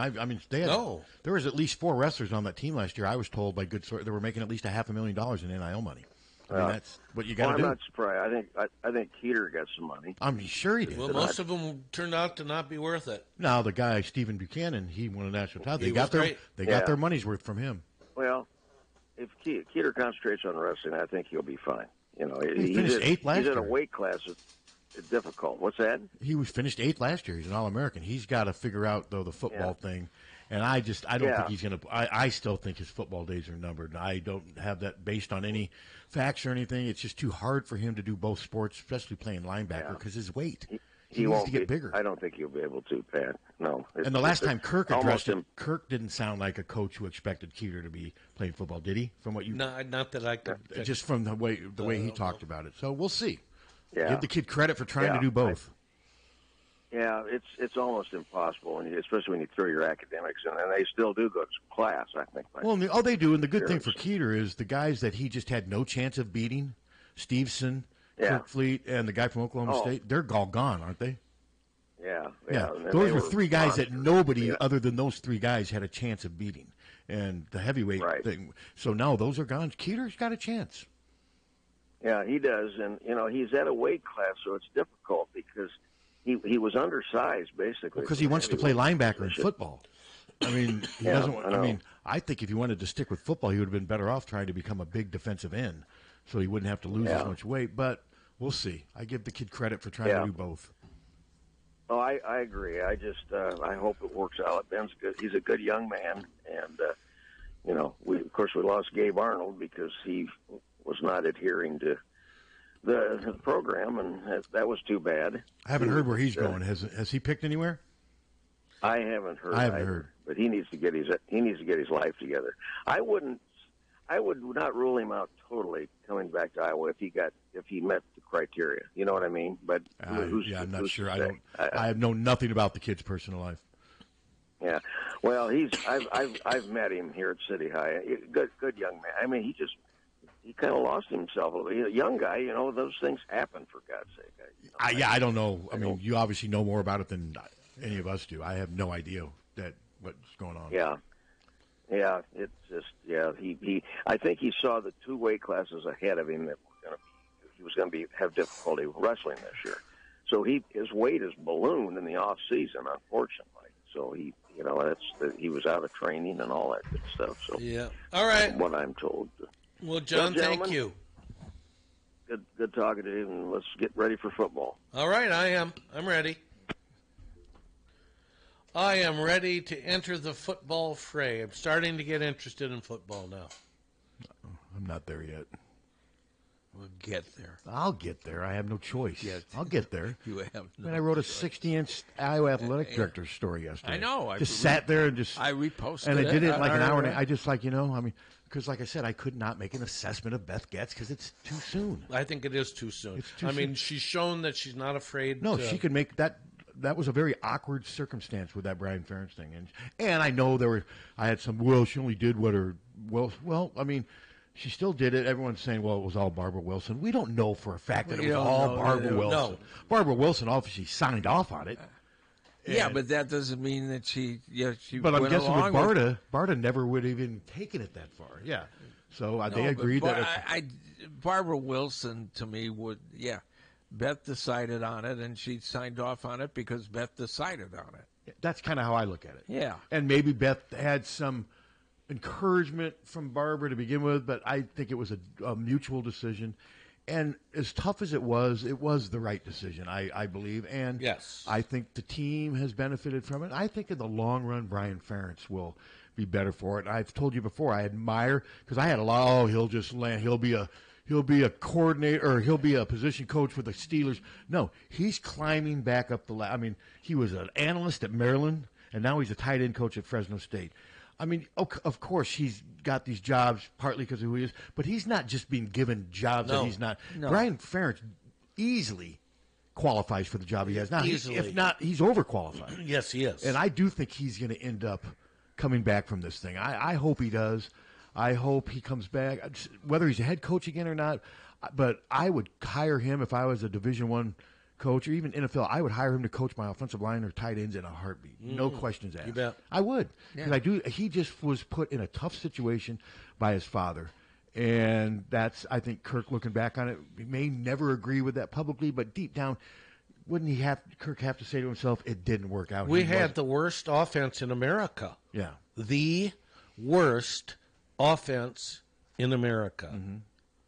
there was at least 4 wrestlers on that team last year. I was told by good sources they were making at least $500,000 in NIL money. I mean, that's what you got to do. I'm not surprised. I think Keeter got some money. I'm sure he did. Well, most of them turned out to not be worth it. Now the guy Stephen Buchanan, he won a national title. They got their money's worth from him. Well, if Keeter concentrates on wrestling, I think he'll be fine. He finished 8th last year. He's in a weight class that's difficult. What's that? He was finished 8th last year. He's an All-American. He's got to figure out though the football thing. And I don't think he's going to. I still think his football days are numbered. I don't have that based on any facts or anything. It's just too hard for him to do both sports, especially playing linebacker, because his weight. He needs to get bigger. I don't think he'll be able to, Pat. No. And the last time Kirk addressed him, Kirk didn't sound like a coach who expected Keeter to be playing football, did he? From what you? Not that I could. Just from the way he talked about it. So we'll see. Yeah. Give the kid credit for trying to do both. Yeah, it's almost impossible, especially when you throw your academics in, and they still do go to class, I think. Well, they do, and the good thing for Keeter is the guys that he just had no chance of beating, Stevenson, Kirk Fleet, and the guy from Oklahoma State, they're all gone, aren't they? Yeah. Those were 3 guys that nobody other than those 3 guys had a chance of beating, and the heavyweight thing. So now those are gone. Keeter's got a chance. Yeah, he does, and he's at a weight class, so it's difficult because he was undersized basically because he wants to play linebacker in football. I mean, he doesn't. I mean, I think if he wanted to stick with football, he would have been better off trying to become a big defensive end, so he wouldn't have to lose as much weight. But we'll see. I give the kid credit for trying to do both. Oh, I agree. I just I hope it works out. Ben's good. He's a good young man, and of course we lost Gabe Arnold because he was not adhering to the program, and that was too bad. I haven't heard where he's going. Has he picked anywhere? I haven't heard. I haven't heard. But he needs to get his life together. I would not rule him out totally coming back to Iowa if he met the criteria. You know what I mean? But I'm not sure. I have known nothing about the kid's personal life. Yeah, well, I've met him here at City High. Good young man. I mean, he kind of lost himself a little bit. A young guy, those things happen, for God's sake. I don't know. I mean, you obviously know more about it than any of us do. I have no idea what's going on. Yeah, it's just He I think he saw the 2 weight classes ahead of him that he was going to have difficulty wrestling this year. So his weight is ballooned in the off season, unfortunately. So he was out of training and all that good stuff. So yeah, all right. From what I'm told. Well, John, thank you. Good talking to you, and let's get ready for football. All right, I'm ready. I am ready to enter the football fray. I'm starting to get interested in football now. I'm not there yet. We'll get there. I'll get there. I have no choice. I'll get there. You have no I wrote a 60-inch Iowa athletic director story yesterday. I know. I sat there and I reposted and it. I did it in like an hour. And I just because like I said, I could not make an assessment of Beth Getz because it's too soon. I think it is too soon. It's too soon. Mean, she's shown that she's not afraid. No, she could make that. That was a very awkward circumstance with that Brian Ferentz thing, and I know I had some. Well, she only did what her. Well, I mean, She still did it. Everyone's saying, well, it was all Barbara Wilson. We don't know for a fact that We it was don't all know. Barbara Wilson. No. Barbara Wilson obviously signed off on it. Yeah, And- but that doesn't mean that she But I'm went guessing along with Barta never would have even taken it that far. Yeah. So they agreed that. Barbara Wilson, to me, would, Beth decided on it, and she signed off on it because Beth decided on it. That's kind of how I look at it. Yeah. And maybe Beth had some encouragement from Barbara to begin with, but I think it was a mutual decision. And as tough as it was the right decision, I believe. And yes, I think the team has benefited from it. I think in the long run, Brian Ferentz will be better for it. I've told you before, I admire, because I had a lot, he'll just land, he'll be a coordinator, or he'll be a position coach for the Steelers. No, he's climbing back up the ladder. I mean, he was an analyst at Maryland, and now he's a tight end coach at Fresno State. I mean, of course, he's got these jobs partly because of who he is, but he's not just being given jobs that he's not. No. Brian Ferentz easily qualifies for the job he has now. Easily. If not, he's overqualified. Yes, he is. And I do think he's going to end up coming back from this thing. I hope he does. I hope he comes back, whether he's a head coach again or not. But I would hire him if I was a Division I coach or even NFL. I would hire him to coach my offensive line or tight ends in a heartbeat. No questions asked. You bet. I would. Yeah. Because he just was put in a tough situation by his father. And that's, I think, Kirk looking back on it, he may never agree with that publicly, but deep down, wouldn't Kirk have to say to himself, it didn't work out? We had the worst offense in America. Yeah. The worst offense in America. Mm-hmm.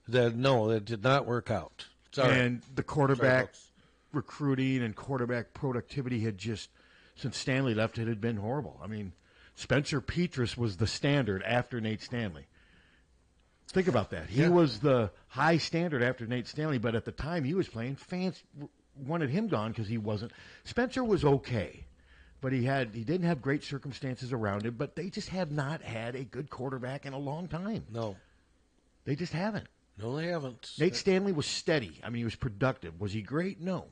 That did not work out. Sorry. And the quarterback recruiting and quarterback productivity had just, since Stanley left, it had been horrible. I mean, Spencer Petras was the standard after Nate Stanley. Think about that. He was the high standard after Nate Stanley, but at the time he was playing, fans wanted him gone because he wasn't. Spencer was okay, but he didn't have great circumstances around him, but they just have not had a good quarterback in a long time. No. They just haven't. No, they haven't. Nate Stanley was steady. I mean, he was productive. Was he great? No.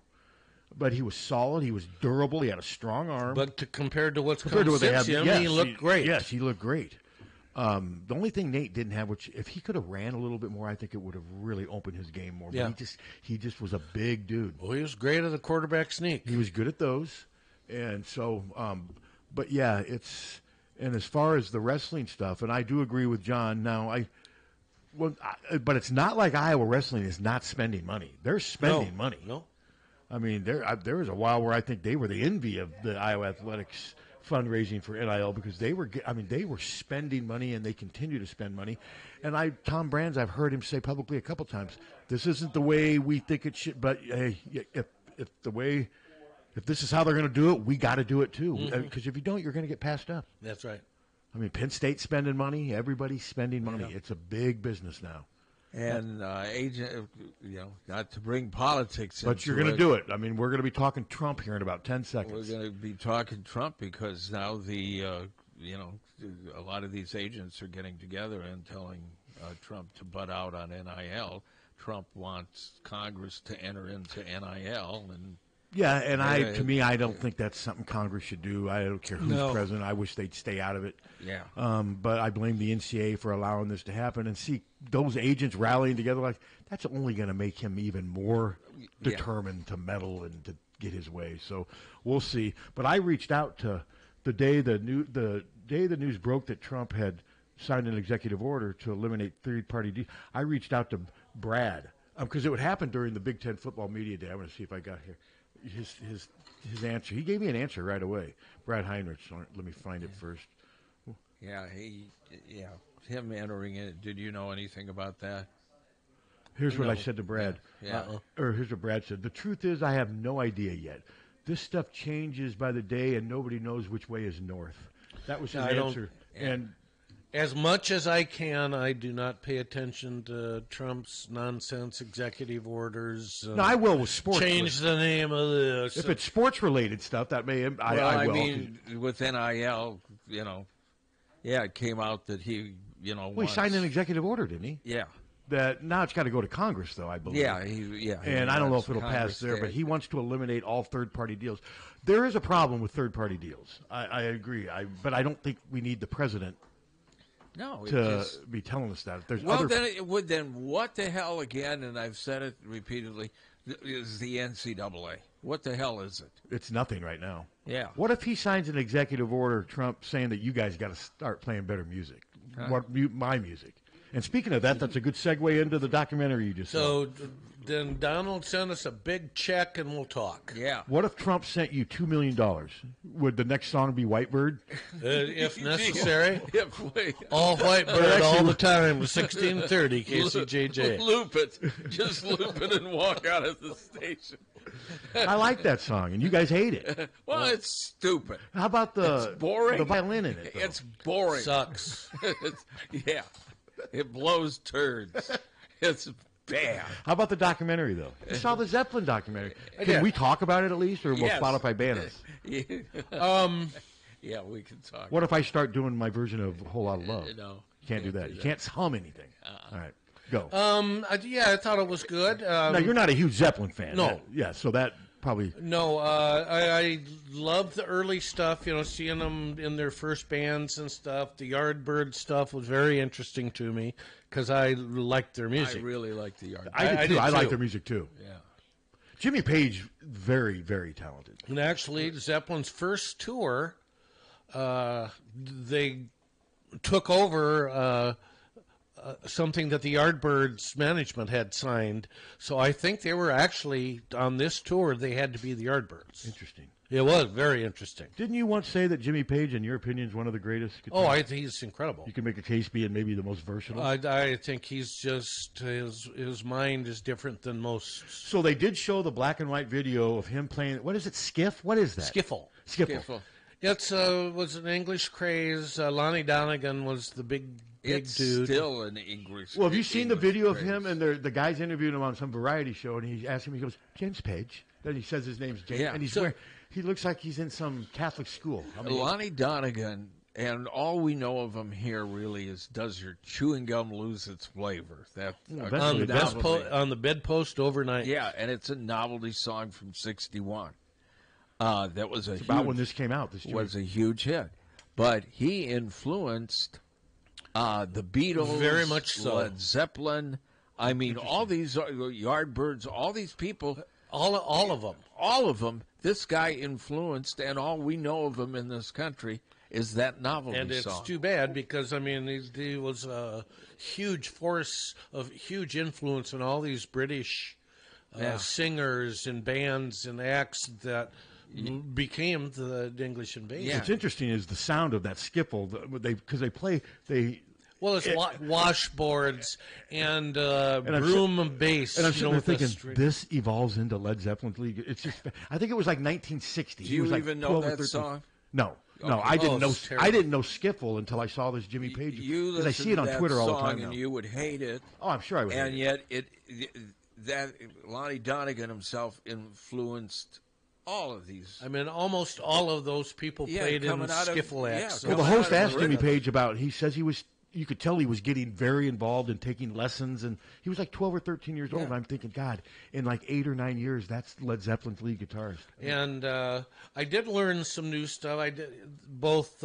But he was solid. He was durable. He had a strong arm. But compared to what's come since him, he looked great. Yes, he looked great. The only thing Nate didn't have, which if he could have ran a little bit more, I think it would have really opened his game more. Yeah. But he just was a big dude. Well, he was great at the quarterback sneak. He was good at those. And so, but yeah, and as far as the wrestling stuff, and I do agree with John. Now, but it's not like Iowa wrestling is not spending money. They're spending money. No. I mean, there was a while where I think they were the envy of the Iowa Athletics fundraising for NIL because they were spending money and they continue to spend money. And Tom Brands, I've heard him say publicly a couple times, this isn't the way we think it should. But hey, if this is how they're going to do it, we got to do it too. Because if you don't, you're going to get passed up. That's right. I mean, Penn State's spending money. Everybody's spending money. Yeah. It's a big business now. And not to bring politics into it. But you're going to do it. I mean, we're going to be talking Trump here in about 10 seconds. We're going to be talking Trump because now a lot of these agents are getting together and telling Trump to butt out on NIL. Trump wants Congress to enter into NIL, and yeah, and I don't think that's something Congress should do. I don't care who's president. I wish they'd stay out of it. Yeah. But I blame the NCAA for allowing this to happen. And see those agents rallying together, that's only going to make him even more determined to meddle and to get his way. So we'll see. But I reached out to the day the news broke that Trump had signed an executive order to eliminate third-party deals. I reached out to Brad because it would happen during the Big Ten football media day. I'm going to see if I got here. His answer. He gave me an answer right away. Brad Heinrich. Let me find it first. Yeah, him entering it. Did you know anything about that? Here's what I said to Brad. Or here's what Brad said. The truth is, I have no idea yet. This stuff changes by the day, and nobody knows which way is north. That was his answer. And as much as I can, I do not pay attention to Trump's nonsense executive orders. No, I will with sports. Change the name of this. If it's sports-related stuff, that may I will. I mean, with NIL, it came out that he, he signed an executive order, didn't he? Yeah. That now it's got to go to Congress, though, I believe. Yeah, and I don't know if it'll pass there, but he wants to eliminate all third-party deals. There is a problem with third-party deals. I agree, but I don't think we need the president No, to be telling us that. There's well, other... then what the hell again? And I've said it repeatedly. Is the NCAA? What the hell is it? It's nothing right now. Yeah. What if he signs an executive order, Trump, saying that you guys got to start playing better music? Huh? My music. And speaking of that, that's a good segue into the documentary you just saw. So then Donald send us a big check and we'll talk. Yeah. What if Trump sent you $2 million? Would the next song be Whitebird? If necessary. Wait. All Whitebird all the time. 1630 KCJJ. Loop it. Just loop it and walk out of the station. I like that song, and you guys hate it. Well, it's stupid. How about It's boring. the violin in it? Though? It's boring. Sucks. Yeah. It blows turds. It's bad. How about the documentary, though? You saw the Zeppelin documentary. Can Yeah. we talk about it at least, or will Yes. Spotify ban us? Yeah, we can talk. What if I start doing my version of A Whole Lot of Love? No. You can't do that. You can't hum anything. All right, go. I thought it was good. Now, you're not a huge Zeppelin fan. No. Yeah, so that probably... No, I loved the early stuff, seeing them in their first bands and stuff. The Yardbird stuff was very interesting to me because I liked their music. I really like the Yardbird. I did too. I like their music too. Yeah. Jimmy Page, very, very talented. And actually, Zeppelin's first tour, they took over something that the Yardbirds management had signed. So I think they were actually, on this tour, they had to be the Yardbirds. Interesting. It was very interesting. Didn't you once say that Jimmy Page, in your opinion, is one of the greatest guitarists? Oh, I think he's incredible. You can make a case being maybe the most versatile. I think he's just, his mind is different than most. So they did show the black and white video of him playing, what is it, skiff? What is that? Skiffle. Skiffle. It's was an English craze. Lonnie Donegan was the big It's dude. still an English. Well, have you seen the English video of craze. him? And the guy's interviewing him on some variety show, and he asks him, he goes, James Page. Then he says his name's James, Yeah. and he looks like he's in some Catholic school. I mean, Lonnie Donegan, and all we know of him here really is, does your chewing gum lose its flavor? That's on the bedpost overnight. Yeah, and it's a novelty song from '61. That was about when this came out. This was a huge hit, but he influenced the Beatles, Very much so. Led Zeppelin. I mean, all these Yardbirds, all these people, all of them, all of them. This guy influenced, and all we know of him in this country is that novelty And it's song. too bad because, I mean, he was a huge force of huge influence in all these British singers and bands and acts that became the English Invasion. What's interesting is the sound of that skiffle. Because they play. Well, it's washboards and broom and bass. And I'm sitting there with the thinking, string. this evolves into Led Zeppelin's League. It's just, I think it was like 1960. Do He you was like even know 12 or that 13. song? No, Okay. I didn't know. it's terrible. I didn't know skiffle until I saw this Jimmy Page. You Because I listen see it to on that Twitter all the song time now. and you would hate it. Oh, I'm sure I would. And hate yet, that Lonnie Donegan himself influenced all of these. I mean, almost all of those people played in coming out of- skiffle yeah, acts. Well, the coming host out of asked the Jimmy rhythm. Page about. He says he was. You could tell he was getting very involved in taking lessons, and he was like 12 or 13 years old. Yeah. And I'm thinking, God, in like 8 or 9 years, that's Led Zeppelin's lead guitarist. And I did learn some new stuff. I did both.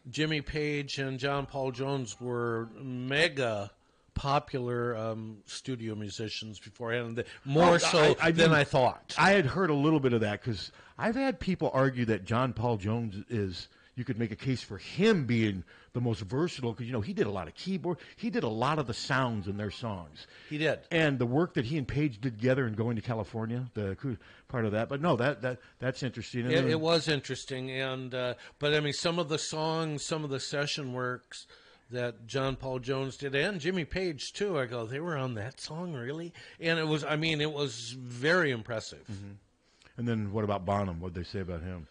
Jimmy Page and John Paul Jones were mega popular studio musicians beforehand, more than I thought. I had heard a little bit of that because I've had people argue that John Paul Jones is. You could make a case for him being the most versatile because he did a lot of keyboard. He did a lot of the sounds in their songs. He did. And the work that he and Page did together in Going to California, the part of that. But no, that's interesting. And It was interesting, and but I mean, some of the songs, some of the session works that John Paul Jones did, and Jimmy Page too. I go, they were on that song, really? And it was, I mean, it was very impressive. Mm-hmm. And then what about Bonham? What did they say about him?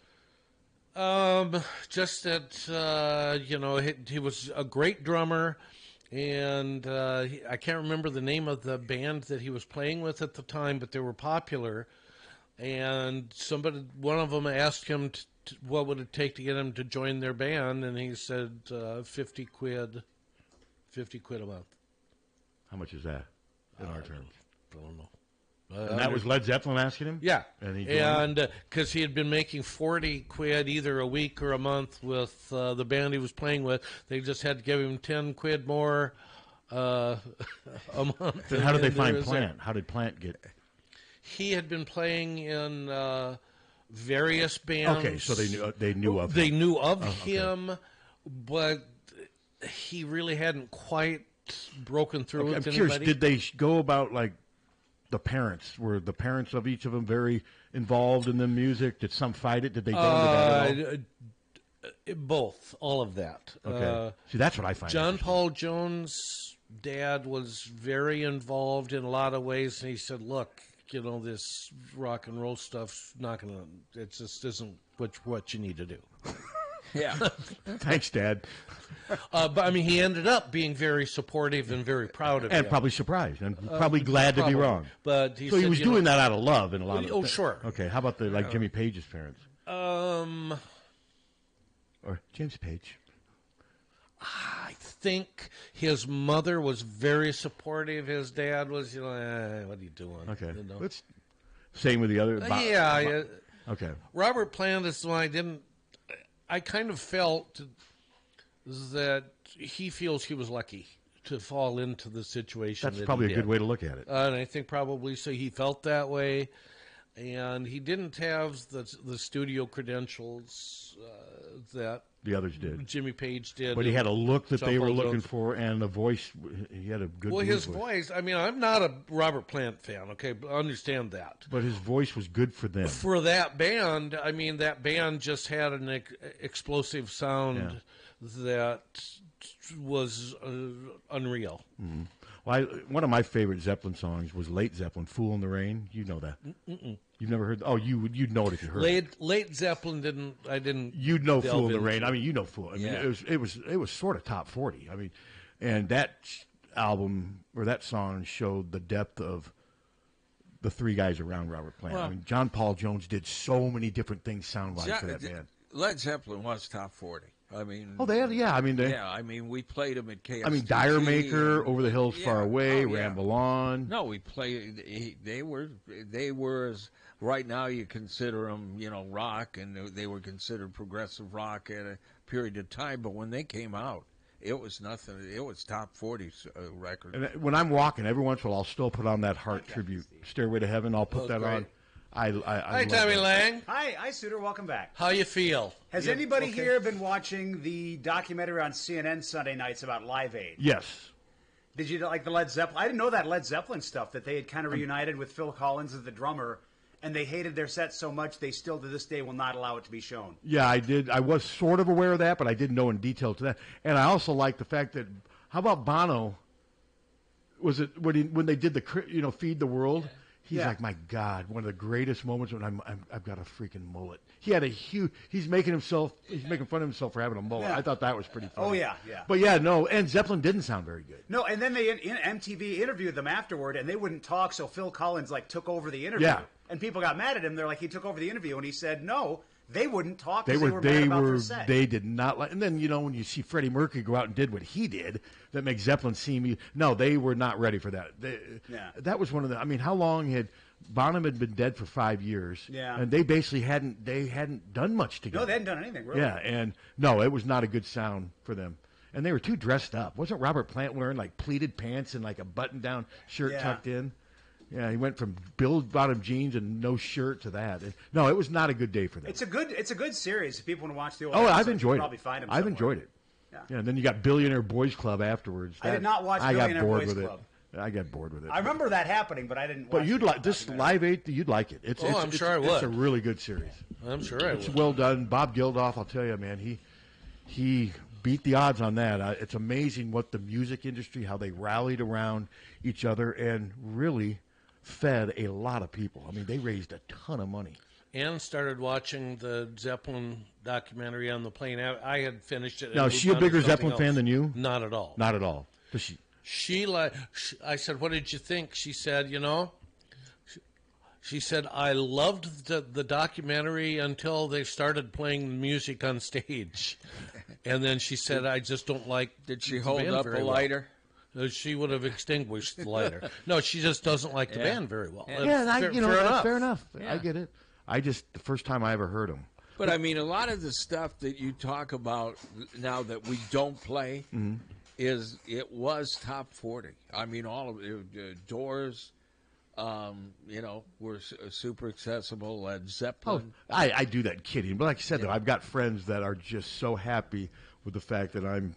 Just that he was a great drummer, and I can't remember the name of the band that he was playing with at the time, but they were popular. And one of them asked him what would it take to get him to join their band, and he said $50 a month. How much is that in our terms? I don't know. And that was Led Zeppelin asking him? Yeah. And because he had been making 40 quid either a week or a month with the band he was playing with, they just had to give him 10 quid more a month. Then how did they find Plant? How did Plant get? He had been playing in various bands. Okay, so they knew of him. They knew of him, but he really hadn't quite broken through with I'm anybody. curious, did they go about like the parents? Were the parents of each of them very involved in the music? Did some fight it? Did they get into that at all? Both, all of that. Okay. See, that's what I find John Paul Jones' dad was very involved in a lot of ways, and he said, look, this rock and roll stuff's not going to, it just isn't what you need to do. Yeah. Thanks, Dad. But, I mean, he ended up being very supportive and very proud of it. And probably surprised and probably glad to be wrong. But he was doing that out of love in a lot of Oh, sure. Okay, how about Jimmy Page's parents? Or James Page? I think his mother was very supportive. His dad was, what are you doing? Okay. Same with the other? Yeah. Okay. Robert Plant is the one I kind of felt that he feels he was lucky to fall into the situation. That's probably a good way to look at it. And I think probably so. He felt that way, and he didn't have the studio credentials that the others did. Jimmy Page did. But he had a look that they were looking Jones. For, and a voice. He had a good voice. Well, his voice, I mean, I'm not a Robert Plant fan, okay? But I understand that. But his voice was good for them. For that band, I mean, that band just had an explosive sound that was unreal. Mm-hmm. Well, one of my favorite Zeppelin songs was Late Zeppelin, "Fool in the Rain." You know that. Mm-mm. You've never heard? Oh, you'd know it if you heard it. Late Zeppelin I didn't. You'd know "Fool in the Rain." I mean, you know "Fool." I mean, Yeah. it was sort of top 40. I mean, and that album or that song showed the depth of the three guys around Robert Plant. Well, I mean, John Paul Jones did so many different things sound-wise for that band. Led Zeppelin was top 40. I mean, I mean, we played them at KSTC. I mean, Dire Maker, Over the Hills, Far Away, Oh, yeah. Ramble On. No, we played. They were as right now you consider them, rock, and they were considered progressive rock at a period of time. But when they came out, it was nothing. It was top 40 record. And when I'm walking, every once in a while, I'll still put on that Heart tribute, "Stairway to Heaven." I'll put that great. on. I Hi, love Tommy that. Lang. Hi, Suter. Welcome back. How you feel? Has anybody here been watching the documentary on CNN Sunday nights about Live Aid? Yes. Did you like the Led Zeppelin? I didn't know that Led Zeppelin stuff, that they had kind of reunited with Phil Collins as the drummer, and they hated their set so much they still to this day will not allow it to be shown. Yeah, I did. I was sort of aware of that, but I didn't know in detail to that. And I also like the fact that, how about Bono? Was it when they did the Feed the World? He's like, my God, one of the greatest moments when I've got a freaking mullet. He had a huge. He's making fun of himself for having a mullet. Yeah. I thought that was pretty funny. Oh yeah. But yeah, no, and Zeppelin didn't sound very good. No, and then MTV interviewed them afterward, and they wouldn't talk. So Phil Collins took over the interview. Yeah. And people got mad at him. They're like, he took over the interview, and he said no. They wouldn't talk. They were mad about their set. They did not like. And then when you see Freddie Mercury go out and did what he did, that makes Zeppelin seem. No, they were not ready for that. That was one of the. I mean, how long had Bonham had been dead for 5 years? Yeah. And they basically hadn't done much together. No, they hadn't done anything really. Yeah, and no, it was not a good sound for them. And they were too dressed up. Wasn't Robert Plant wearing pleated pants and a button-down shirt tucked in? Yeah, he went from bottom jeans and no shirt to that. No, it was not a good day for them. It's a good series. If people want to watch the old I've episodes, enjoyed you probably it. find them I've somewhere. enjoyed it. Yeah. And then you got Billionaire Boys Club afterwards. I did not watch I Billionaire got bored Boys with Club. it. I got bored with it. I remember that happening, but I didn't watch But you'd like this Live Aid. You'd like it. I'm sure I would. It's a really good series. I'm sure I would. It's well done. Bob Geldof, I'll tell you, man, he beat the odds on that. It's amazing what the music industry, how they rallied around each other and really fed a lot of people. I mean, they raised a ton of money. Ann started watching the Zeppelin documentary on the plane. I had finished it. Now, is she a bigger Zeppelin fan than you? Not at all. Not at all. Does she? I said, what did you think? She said, she said, I loved the documentary until they started playing music on stage. And then she said, I just don't like. Did she hold up a lighter? She would have extinguished the lighter. No, she just doesn't like the band very well. Fair enough. Yeah. I get it. The first time I ever heard them. But I mean, a lot of the stuff that you talk about now that we don't play it was top 40. I mean, all of it, Doors, were super accessible. Led Zeppelin. Oh, I do that kidding, but like I said, though, I've got friends that are just so happy with the fact that I'm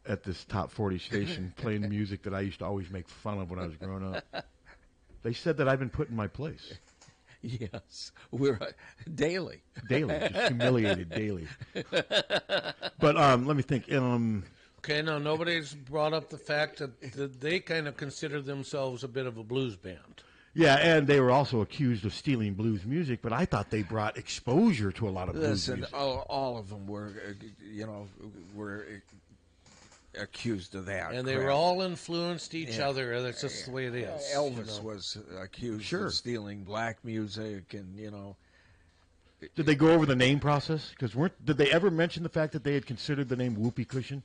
at this top 40 station playing music that I used to always make fun of when I was growing up. They said that I've been put in my place. Yes, we're daily, just humiliated daily. But let me think. Okay, now nobody's brought up the fact that they kind of consider themselves a bit of a blues band. Yeah, and they were also accused of stealing blues music, but I thought they brought exposure to a lot of blues music. All of them were, were accused of that. And they were all influenced each other. That's just the way it is. Elvis was accused of stealing black music, and Did they go over the name process? Because did they ever mention the fact that they had considered the name Whoopee Cushion?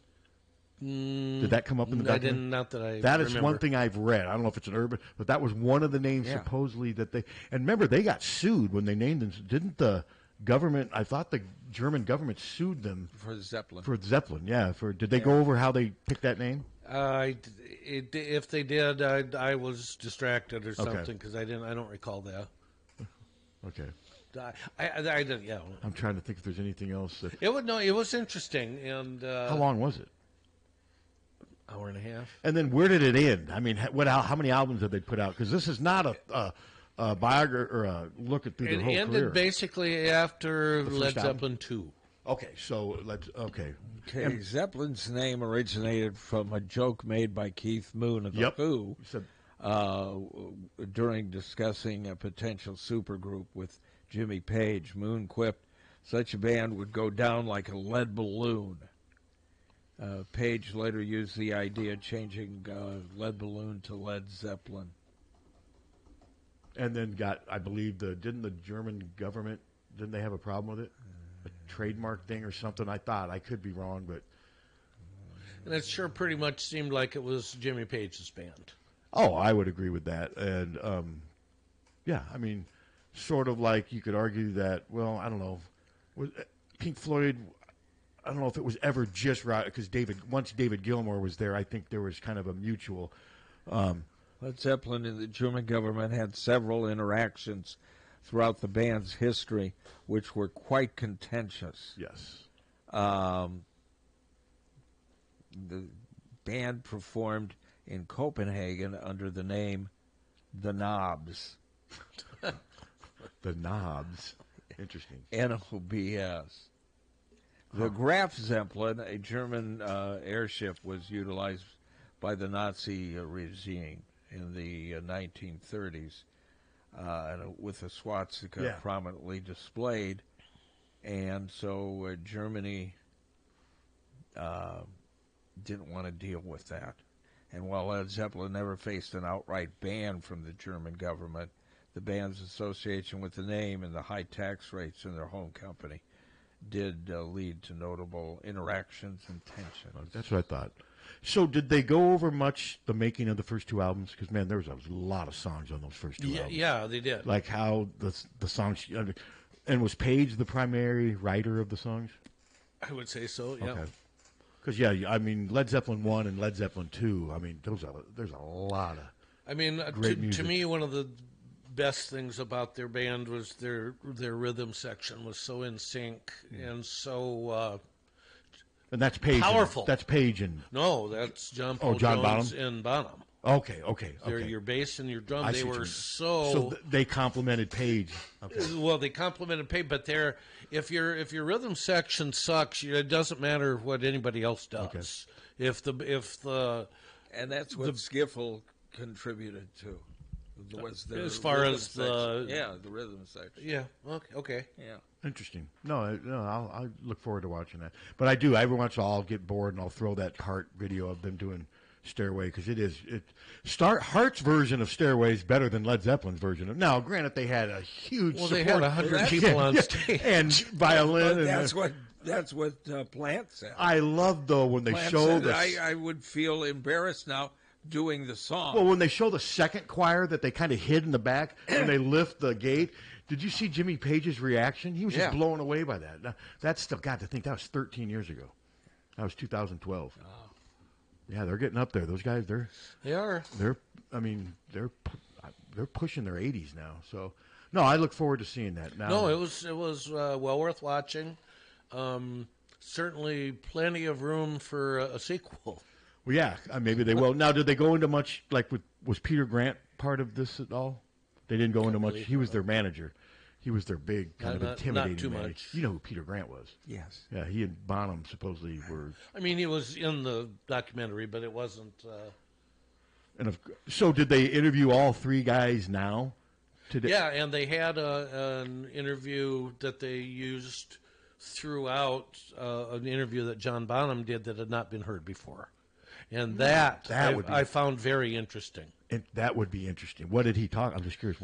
Did that come up in the document? I didn't. Not that I. That is one thing I've read. I don't know if it's an urban, but that was one of the names supposedly that they. And remember, they got sued when they named them. Didn't the government? I thought the German government sued them for Zeppelin. For Zeppelin, yeah. Did they go over how they picked that name? If they did, I was distracted or something because I don't recall that. Okay. I didn't. Yeah. I'm trying to think if there's anything else. It was interesting. And how long was it? Hour and a half. And then where did it end? I mean, how many albums did they put out? Because this is not a biography or a look at through their whole career. It ended basically after Led Zeppelin 2. Okay, so Okay, Zeppelin's name originated from a joke made by Keith Moon of The Who during discussing a potential supergroup with Jimmy Page. Moon quipped, such a band would go down like a lead balloon. Page later used the idea of changing Lead Balloon to Led Zeppelin. And then I believe, didn't the German government, didn't they have a problem with it? A trademark thing or something? I thought. I could be wrong, but... And it sure pretty much seemed like it was Jimmy Page's band. Oh, I would agree with that. And, I mean, sort of like you could argue that, well, I don't know, Pink Floyd... I don't know if it was ever just right because once David Gilmour was there, I think there was kind of a mutual. Led Zeppelin and the German government had several interactions throughout the band's history, which were quite contentious. Yes. The band performed in Copenhagen under the name The Knobs. The Knobs. Interesting. NOBS. The Graf Zeppelin, a German airship, was utilized by the Nazi regime in the 1930s with a swastika prominently displayed. And so Germany didn't want to deal with that. And while Led Zeppelin never faced an outright ban from the German government, the band's association with the name and the high tax rates in their home company did lead to notable interactions and tensions. That's what I thought. So did they go over much the making of the first two albums? Because, man, there was a lot of songs on those first two albums. Yeah, they did. Like how the songs... And was Page the primary writer of the songs? I would say so, yeah. Okay. Because, I mean, Led Zeppelin 1 and Led Zeppelin 2, I mean, there's a lot of great music. To me, one of the best things about their band was their rhythm section was so in sync and so and that's Page powerful. That's Page and that's John Paul Jones and Bonham. Okay. Your bass and your drum. They were so they complimented Page. Okay. Well, they complimented Page, but if your rhythm section sucks, it doesn't matter what anybody else does. Okay. And that's what Skiffle contributed to. As far as the rhythm section. Yeah. Okay. Yeah. Interesting. No, I look forward to watching that. But I do. Every once in a while, I'll get bored and I'll throw that Hart video of them doing Stairway because Hart's version of Stairway is better than Led Zeppelin's version of. Now, granted, they had a huge. Well, they had 100 people on stage and violin. That's what That's what Plant said. I love, though, when they Plant show said the... I would feel embarrassed now doing the song. Well, when they show the second choir that they kind of hid in the back and they lift the gate, did you see Jimmy Page's reaction? He was just blown away by that. Now, that's still, God, to think that was 13 years ago. That was 2012. Oh. Yeah, they're getting up there. Those guys, they're pushing their 80s now. So, no, I look forward to seeing that. Now, no, it was well worth watching. Certainly, plenty of room for a sequel. Well, yeah, maybe they will. Now, did they go into much, was Peter Grant part of this at all? They didn't go into much. He was their manager. He was their big, kind of intimidating not too manager. much. You know who Peter Grant was? Yes. Yeah, he and Bonham supposedly were. I mean, he was in the documentary, but it wasn't. So did they interview all three guys now? Today? Yeah, and they had an interview that they used throughout, an interview that John Bonham did that had not been heard before. And I found very interesting. And that would be interesting. What did he talk? I'm just curious.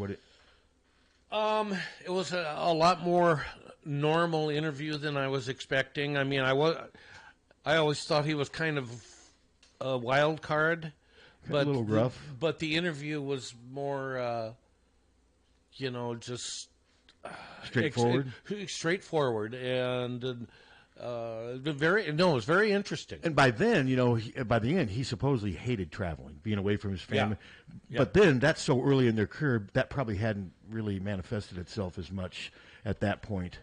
It was a lot more normal interview than I was expecting. I mean, I always thought he was kind of a wild card, but a little rough. But the interview was more, just straightforward. Straightforward, and it was very interesting. And by then, by the end, he supposedly hated traveling, being away from his family. Yeah. But then, that's so early in their career, that probably hadn't really manifested itself as much at that point.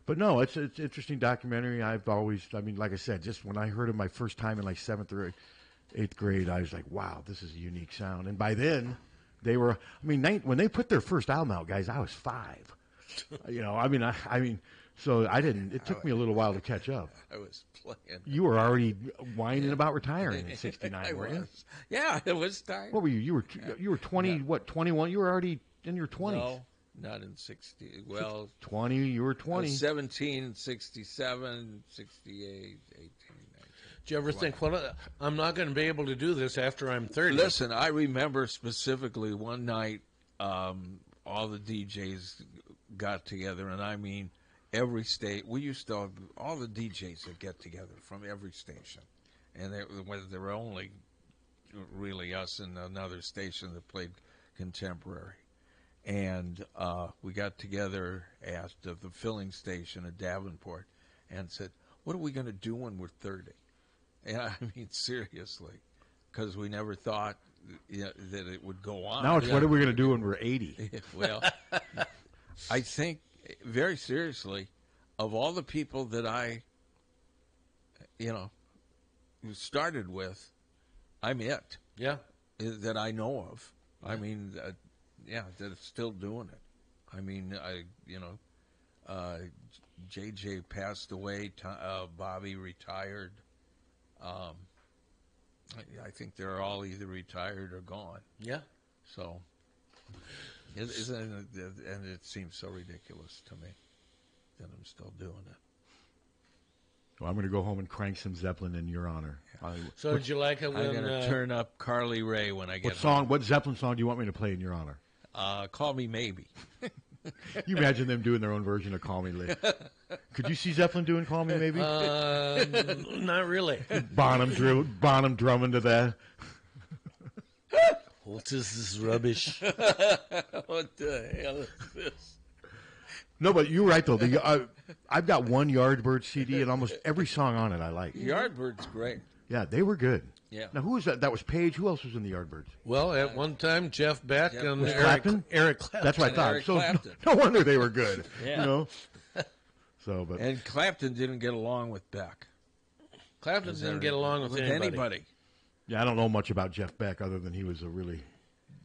But no, it's an interesting documentary. Like I said, just when I heard it my first time in 7th or 8th grade, I was like, wow, this is a unique sound. And by then, they were, when they put their first album out, guys, I was 5. So I didn't. It took me a little while to catch up. I was playing. You were already whining about retiring in '69, weren't you? Yeah, it was time. What were you? You were 20. Yeah. What, 21? You were already in your 20s. No, not in 60. Well, 20. You were 20. 17, 67, 68, 18. Did you ever think, I'm not going to be able to do this after I'm 30? Listen, I remember specifically one night, all the DJs got together, and I mean. Every state, we used to have all the DJs that get together from every station, and there were only really us and another station that played contemporary, and we got together at the filling station at Davenport, and said, "What are we going to do when we're 30?" And I mean seriously, because we never thought that it would go on. Now it's what are we going to do when we're 80? Well, I think. Very seriously, of all the people that I, started with, I'm it. Yeah. That I know of. I mean, that's still doing it. I mean, JJ passed away. Bobby retired. I think they're all either retired or gone. Yeah. So. And it seems so ridiculous to me that I'm still doing it. Well, I'm going to go home and crank some Zeppelin in your honor. So did you like it when... I'm going to turn up Carly Rae when I get home. What Zeppelin song do you want me to play in your honor? Call Me Maybe. You imagine them doing their own version of Call Me Maybe. Could you see Zeppelin doing Call Me Maybe? Not really. Bonham drumming to that. What is this rubbish? What the hell is this? No, but you're right, though. I've got one Yardbird CD, and almost every song on it I like. Yardbird's great. Yeah, they were good. Yeah. Now, who was that? That was Page. Who else was in the Yardbirds? Well, at one time, Jeff Beck and Eric Clapton. That's what I thought. So no wonder they were good. Yeah. But and Clapton didn't get along with Beck. Clapton didn't get along with anybody. Yeah, I don't know much about Jeff Beck other than he was a really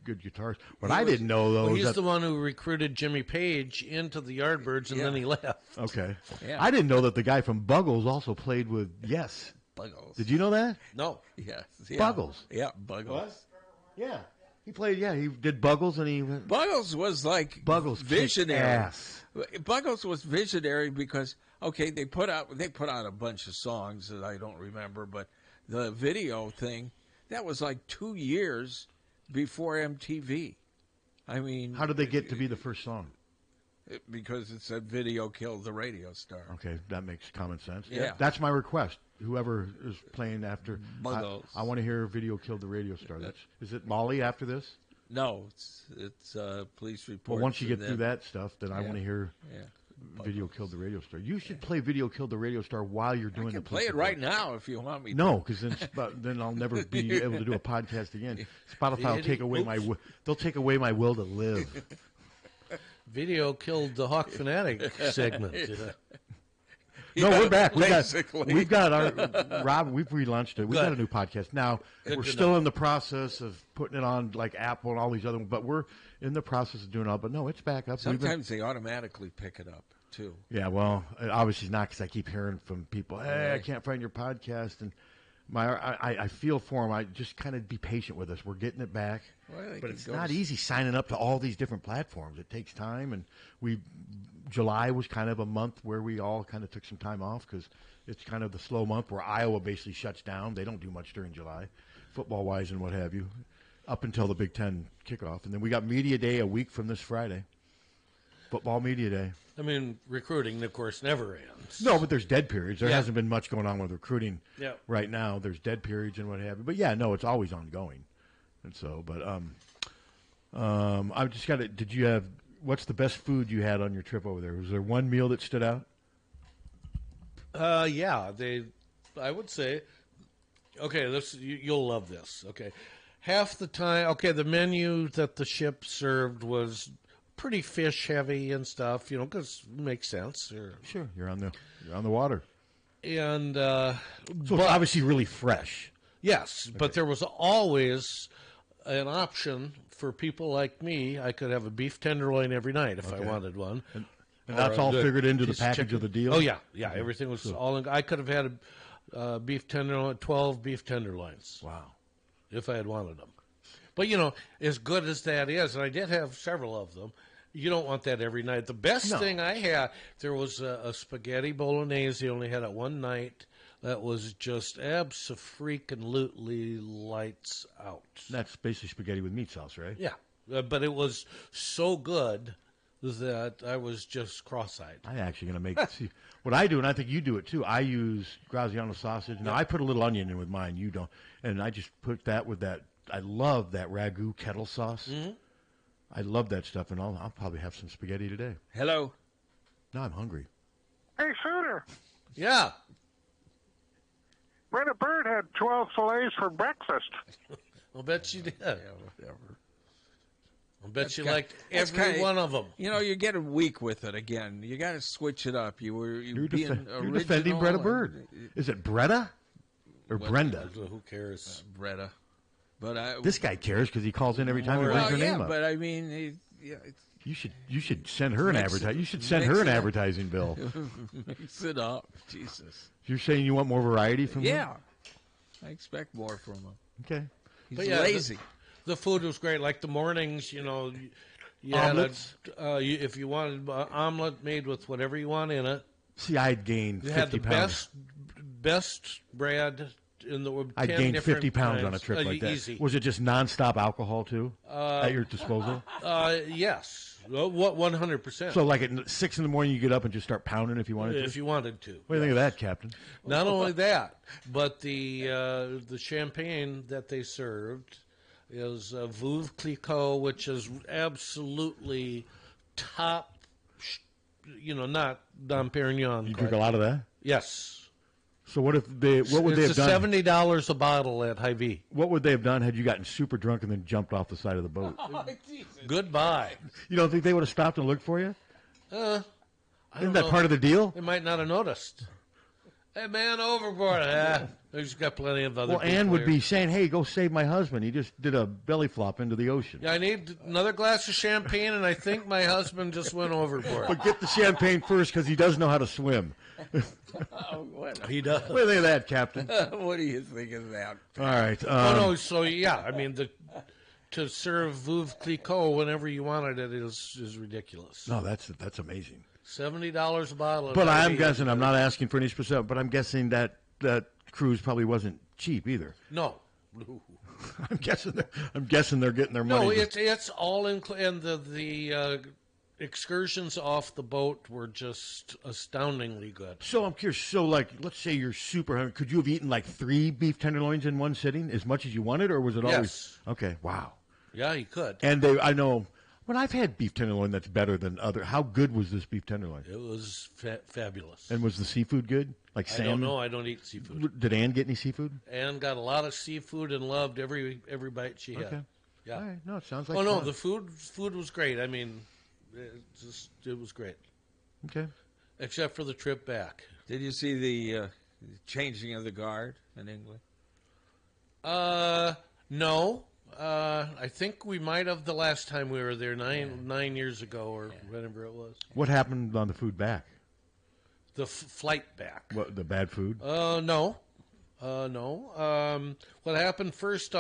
good guitarist. What I didn't know, though, he's the one who recruited Jimmy Page into the Yardbirds, and then he left. Okay. Yeah. I didn't know that the guy from Buggles also played with Yes. Buggles. Did you know that? No. Yes. Yeah. Buggles. Yeah, Buggles. What? Yeah. He played, he did Buggles, and he... Buggles was like visionary. Ass. Buggles was visionary because, they put out a bunch of songs that I don't remember, but the video thing, that was like 2 years before MTV. I mean... How did they get to be the first song? Because it said video killed the radio star. Okay, that makes common sense. Yeah. That's my request. Whoever is playing after, Buggles. I want to hear video killed the radio star. Is it Molly after this? No, it's police report. Well, once you get through that stuff, then I Yeah. want to hear video killed the radio star. You should play video killed the radio star while you're doing I can the play police it report. right now if you want me to. No, because then I'll never be able to do a podcast again. Spotify will take away they'll take away my will to live. Video killed the Hawk Fanatic segment. No, we're back. Basically. We've got our Rob. We've relaunched it. We've got a new podcast now. Good we're to still know. in the process of putting it on like Apple and all these other. But we're in the process of doing it all. But no, it's back up. Sometimes they automatically pick it up too. Yeah, well, obviously not because I keep hearing from people. Hey, I can't find your podcast, and I feel for them. I just kind of be patient with us. We're getting it back, but it's not easy signing up to all these different platforms. It takes time, and July was kind of a month where we all kind of took some time off because it's kind of the slow month where Iowa basically shuts down. They don't do much during July, football-wise and what have you, up until the Big Ten kickoff. And then we got Media Day a week from this Friday, Football Media Day. I mean, recruiting, of course, never ends. No, but there's dead periods. There hasn't been much going on with recruiting Yeah. right now. There's dead periods and what have you. But, yeah, no, it's always ongoing. And so, but I've just got to – did you have – what's the best food you had on your trip over there? Was there one meal that stood out? Yeah, I would say, okay, you'll love this. Okay, half the time, okay, the menu that the ship served was pretty fish heavy and stuff, because it makes sense. Sure, you're on the water, and so it's obviously really fresh. Yes, but there was always an option for people like me. I could have a beef tenderloin every night if I wanted one. And that's all figured into the package of the deal? Oh, yeah. Yeah, everything was all in. I could have had a beef tenderloin, 12 beef tenderloins. Wow. If I had wanted them. But, as good as that is, and I did have several of them, you don't want that every night. The best thing I had, there was a spaghetti bolognese. Only had it one night. That was just abso-freaking-lutely lights out. That's basically spaghetti with meat sauce, right? Yeah. But it was so good that I was just cross-eyed. I'm actually going to make see what I do, and I think you do it too. I use Graziano sausage. Now I put a little onion in with mine. You don't, and I just put that with that. I love that ragu kettle sauce. Mm-hmm. I love that stuff, and I'll probably have some spaghetti today. Hello. Now I'm hungry. Hey, Suter. Yeah. Brenda Bird had 12 fillets for breakfast. I'll bet you did. Yeah, whatever. I bet you liked every one of them. You get a week with it again. You got to switch it up. You're defending Brenda Bird. Is it Bretta or Brenda? Who cares? Bretta. But this guy cares because he calls in every time he brings her name up. But I mean, you should send her an advertising. You should send her an advertising bill. Mix it up, Jesus. You're saying you want more variety from him? Yeah, I expect more from him. Okay, he's lazy. The food was great. Like the mornings, you omelets. If you wanted omelet made with whatever you want in it. See, I'd gained 50 had the pounds. best bread in the world. I'd gained 50 pounds on a trip like that. Easy. Was it just nonstop alcohol too at your disposal? Yes, 100%. So, like at 6 in the morning, you get up and just start pounding if you wanted to. If you wanted to. What do you think of that, Captain? Not only that, but the champagne that they served is Veuve Clicquot, which is absolutely top. Not Dom Perignon. You drink a lot of that? Yes. So what would they have done? It's $70 a bottle at Hy-Vee. What would they have done had you gotten super drunk and then jumped off the side of the boat? Oh, goodbye. You don't think they would have stopped and looked for you? I Isn't that part of the deal? They might not have noticed. Hey, man, overboard. There's got plenty of other people Ann would here. be saying, hey, go save my husband. He just did a belly flop into the ocean. Yeah, I need another glass of champagne, and I think my husband just went overboard. But get the champagne first because he does know how to swim. He does. What do you think of that, Captain? What do you think of that? All right. So yeah, I mean, to serve Veuve Clicquot whenever you wanted it is ridiculous. No, that's amazing. $70 a bottle. But I'm guessing, I'm not asking for any specific, but I'm guessing that cruise probably wasn't cheap either. No. I'm guessing they're getting their money. No, it's all in, and the excursions off the boat were just astoundingly good. So I'm curious. So, like, let's say you're super hungry. Could you have eaten like 3 beef tenderloins in one sitting, as much as you wanted, or was it always? Yes. Okay. Wow. Yeah, you could. And I know when I've had beef tenderloin that's better than other. How good was this beef tenderloin? It was fabulous. And was the seafood good? Like salmon? I don't know. I don't eat seafood. Did Ann get any seafood? Ann got a lot of seafood and loved every bite she had. Okay. Yeah. All right. No, it sounds like. Oh no, fun. the food was great. I mean, it was great. Okay. Except for the trip back. Did you see the changing of the guard in England? No. I think we might have the last time we were there, nine years ago or whatever it was. What happened on the food back? The flight back. What, the bad food? No. No. What happened first,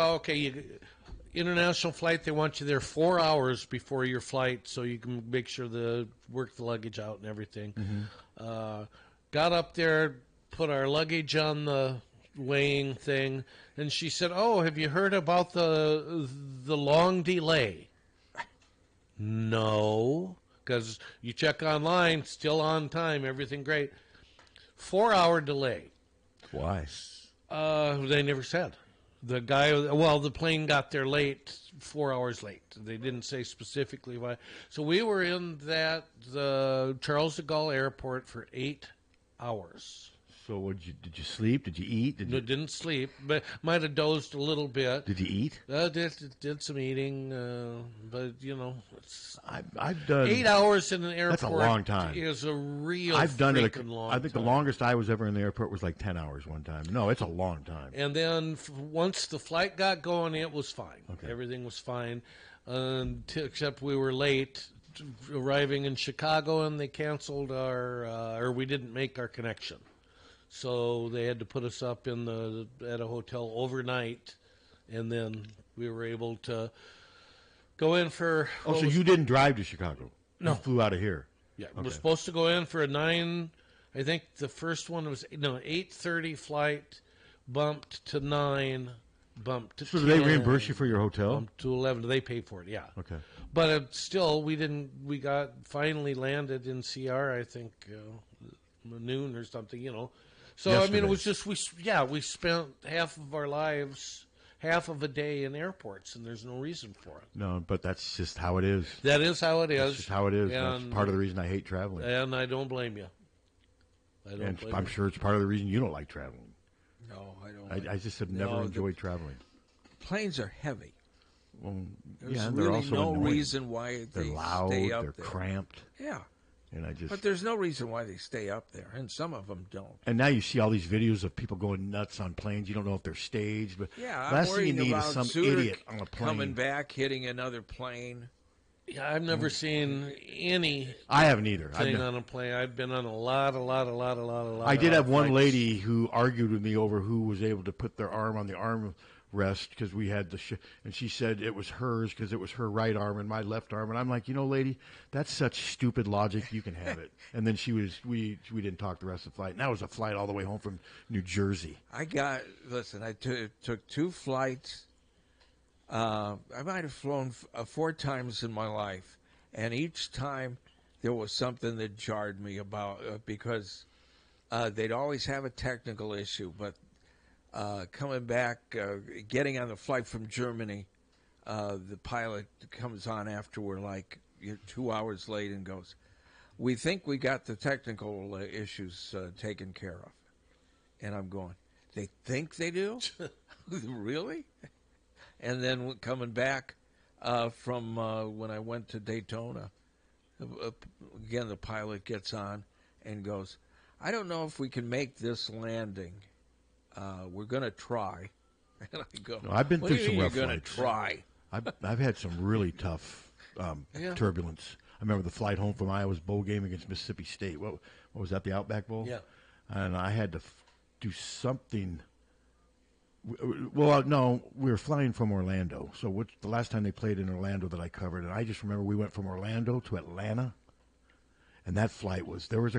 international flight, they want you there 4 hours before your flight so you can make sure work the luggage out and everything. Mm-hmm. Got up there, put our luggage on the weighing thing, and she said, "Oh, have you heard about the long delay?" No, because you check online, still on time, everything great. 4-hour delay. Why? They never said. The plane got there late, 4 hours late. They didn't say specifically why. So we were in the Charles de Gaulle airport for 8 hours. So did you sleep? Did you eat? Didn't sleep, but might have dozed a little bit. Did you eat? Did some eating, but I've done 8 hours in an airport. That's a long time. Is a real. I've done it. Long I think time. The longest I was ever in the airport was like 10 hours one time. No, it's a long time. And then once the flight got going, it was fine. Okay. Everything was fine, except we were late arriving in Chicago, and they canceled or we didn't make our connection. So they had to put us up at a hotel overnight, and then we were able to go in for. Oh, so you didn't drive to Chicago? No, you flew out of here. Yeah, okay. We're supposed to go in for a 9. I think the first one was 8:30 flight, bumped to 9, bumped to. So 10, do they reimburse you for your hotel? Bumped to 11. They paid for it. Yeah. Okay. But still, we didn't. We got finally landed in CR. I think noon or something. So Yesterday. I mean, it was just we spent half of our lives, half of a day in airports, and there's no reason for it. No, but that's just how it is. That is how it is. That's just how it is. And, that's part of the reason I hate traveling. And I don't blame you. I'm sure it's part of the reason you don't like traveling. No, I don't. I just have never enjoyed traveling. Planes are heavy. Well, there's they're really also no annoying. reason why they're they loud. stay up They're there. cramped. Yeah. And But there's no reason why they stay up there, and some of them don't. And now you see all these videos of people going nuts on planes. You don't know if they're staged, but Yeah, last I'm thing you worrying need about is some Suter idiot on a plane coming back, hitting another plane. Yeah, I've never seen any. I haven't either. Thing on a plane. I've been on a lot. I did have one flights. lady who argued with me over who was able to put their arm on the armrest because we had and she said it was hers because it was her right arm and my left arm, and I'm like, lady, that's such stupid logic. You can have it. And then we didn't talk the rest of the flight. And that was a flight all the way home from New Jersey. I took 2 flights. I might have flown 4 times in my life, and each time there was something that jarred me about because they'd always have a technical issue. But coming back, getting on the flight from Germany, the pilot comes on after we're like 2 hours late and goes, "We think we got the technical issues taken care of." And I'm going, "They think they do? Really?" And then coming back from when I went to Daytona, again, the pilot gets on and goes, "I don't know if we can make this landing. We're going to try." And I go, No, I've been "What through do you some mean rough you're going to flights. try?" I've had some really tough turbulence. I remember the flight home from Iowa's bowl game against Mississippi State. What was that, the Outback Bowl? Yeah. And I had to do something. Well, no, we were flying from Orlando. So the last time they played in Orlando that I covered, and I just remember we went from Orlando to Atlanta, and that flight there was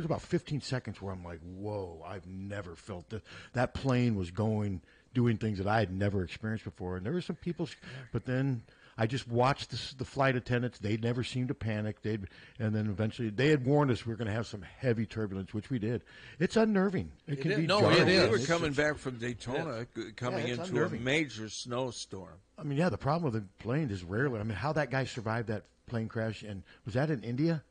about 15 seconds where I'm like, whoa, I've never felt that. That plane was doing things that I had never experienced before, and there were some people, but then I just watched the flight attendants. They never seemed to panic. And then eventually they had warned us we were going to have some heavy turbulence, which we did. It's unnerving. It can be jarring. We were coming back from Daytona, coming into unnerving. a major snowstorm. I mean, the problem with the plane is rarely. I mean, how that guy survived that plane crash, and was that in India?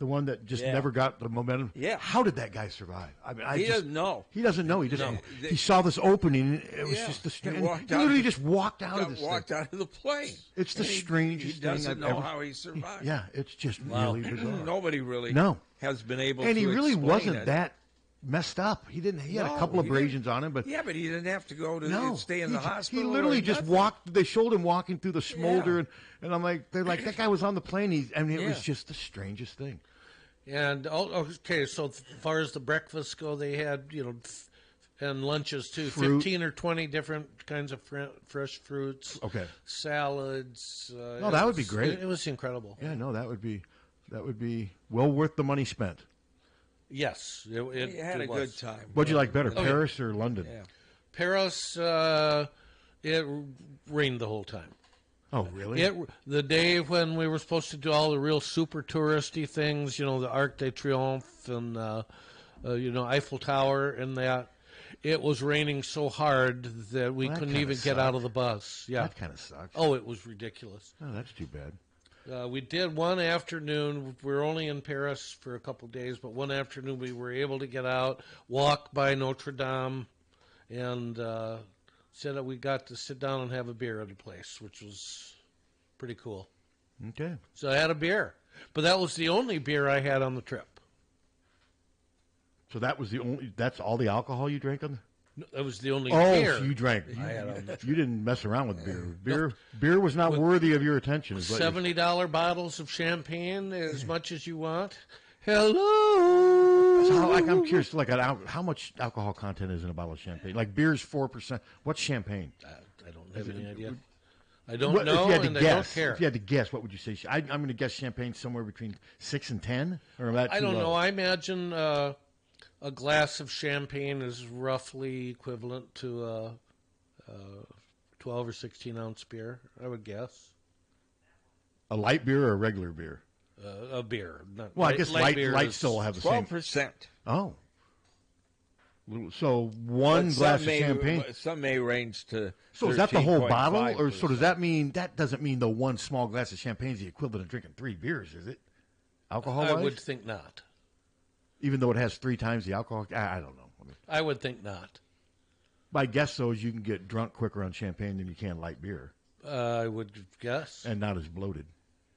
The one that just never got the momentum. Yeah. How did that guy survive? I mean, He doesn't know. He doesn't know. He saw this opening. It was just the strange. He literally just walked out of this thing. Walked out of the plane. It's the strangest thing. He doesn't know how he survived. Yeah, it's just really bizarre. Nobody really has been able to. And he really explain wasn't it. that messed up. He didn't. He had a couple of abrasions on him, but yeah, but he didn't have to go to stay in the hospital. He literally or just nothing. walked. They showed him walking through the smolder, and I'm like, they're like, that guy was on the plane. It was just the strangest thing. And okay, so as far as the breakfast go, they had and lunches too. Fruit. 15 or 20 different kinds of fresh fruits. Okay. Salads. No, that would be great. It was incredible. Yeah, no, that would be well worth the money spent. Yes, You had a good time. What'd you like better, Paris or London? Yeah. Paris, it rained the whole time. Oh, really? The day when we were supposed to do all the real super touristy things, the Arc de Triomphe and Eiffel Tower and that, it was raining so hard that we couldn't even get out of the bus. Yeah, that kind of sucks. Oh, it was ridiculous. Oh, that's too bad. We did one afternoon. We were only in Paris for a couple of days, but one afternoon we were able to get out, walk by Notre Dame, and said that we got to sit down and have a beer at a place, which was pretty cool. Okay. So I had a beer, but that was the only beer I had on the trip. So that's all the alcohol you drank on the... No, that was the only Oh, beer so you drank. I had on the trip. You didn't mess around with beer. Beer was not worthy of your attention. Is what $70 bottles of champagne, as much as you want. Hello. So I'm curious, how much alcohol content is in a bottle of champagne? Like beer's 4%. What's champagne? I don't have any idea. I don't know, I don't care. If you had to guess, what would you say? I'm going to guess champagne somewhere between 6 and 10, or that I don't too low? know. I imagine a glass of champagne is roughly equivalent to a 12 or 16 ounce beer, I would guess. A light beer or a regular beer? A beer. Well, I guess light beer light still will have the same. 12%. Oh. So one glass of champagne. Some may range to. So is that the whole bottle, 13.5%. or so does that mean that doesn't mean the one small glass of champagne is the equivalent of drinking 3 beers? Is it? Alcohol-wise? I would think not. Even though it has 3 times the alcohol, I don't know. I would think not. My guess, though, is you can get drunk quicker on champagne than you can light beer. I would guess. And not as bloated.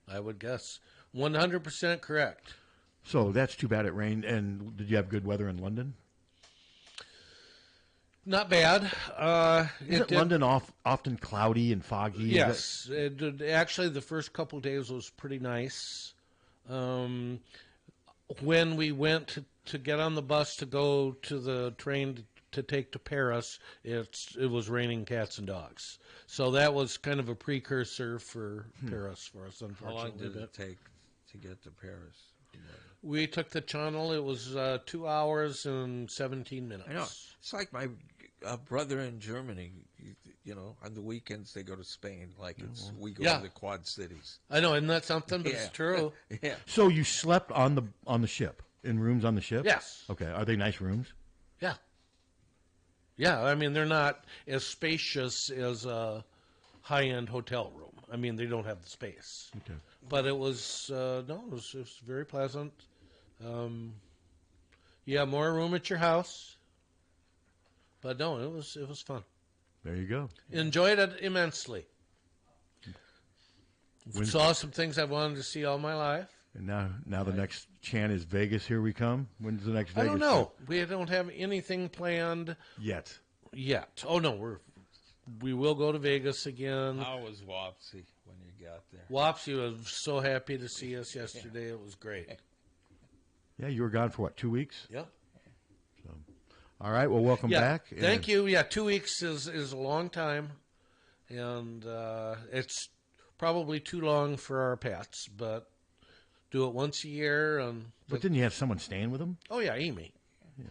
I would guess. 100% correct. So that's too bad it rained. And did you have good weather in London? Not bad. Isn't London often cloudy and foggy? Yes. Actually, the first couple of days was pretty nice. When we went to get on the bus to go to the train to take to Paris, it was raining cats and dogs. So that was kind of a precursor for Paris for us, unfortunately. How long did it take to get to Paris? We took the Channel. It was 2 hours and 17 minutes. I know. It's like my brother in Germany. On the weekends they go to Spain. We go to the Quad Cities. I know, isn't that something? But it's true. Yeah. So you slept on the ship, in rooms on the ship? Yes. Okay. Are they nice rooms? Yeah. Yeah, I mean, they're not as spacious as a high-end hotel room. I mean, they don't have the space. Okay. But it was, it was very pleasant. You have more room at your house. But no, it was fun. There you go. Enjoyed it immensely. Saw some things I've wanted to see all my life. And now the next chant is Vegas. Here we come. When's the next Vegas? I don't know. We don't have anything planned yet. Oh no, we will go to Vegas again. How was Wapsie when you got there? Wapsie was so happy to see us yesterday. It was great. Yeah, you were gone for 2 weeks? Yeah. So, all right. Well, welcome back. Thank you. Yeah, 2 weeks is a long time, and it's probably too long for our pets, but do it once a year. But didn't you have someone staying with them? Oh yeah, Amy. Yeah.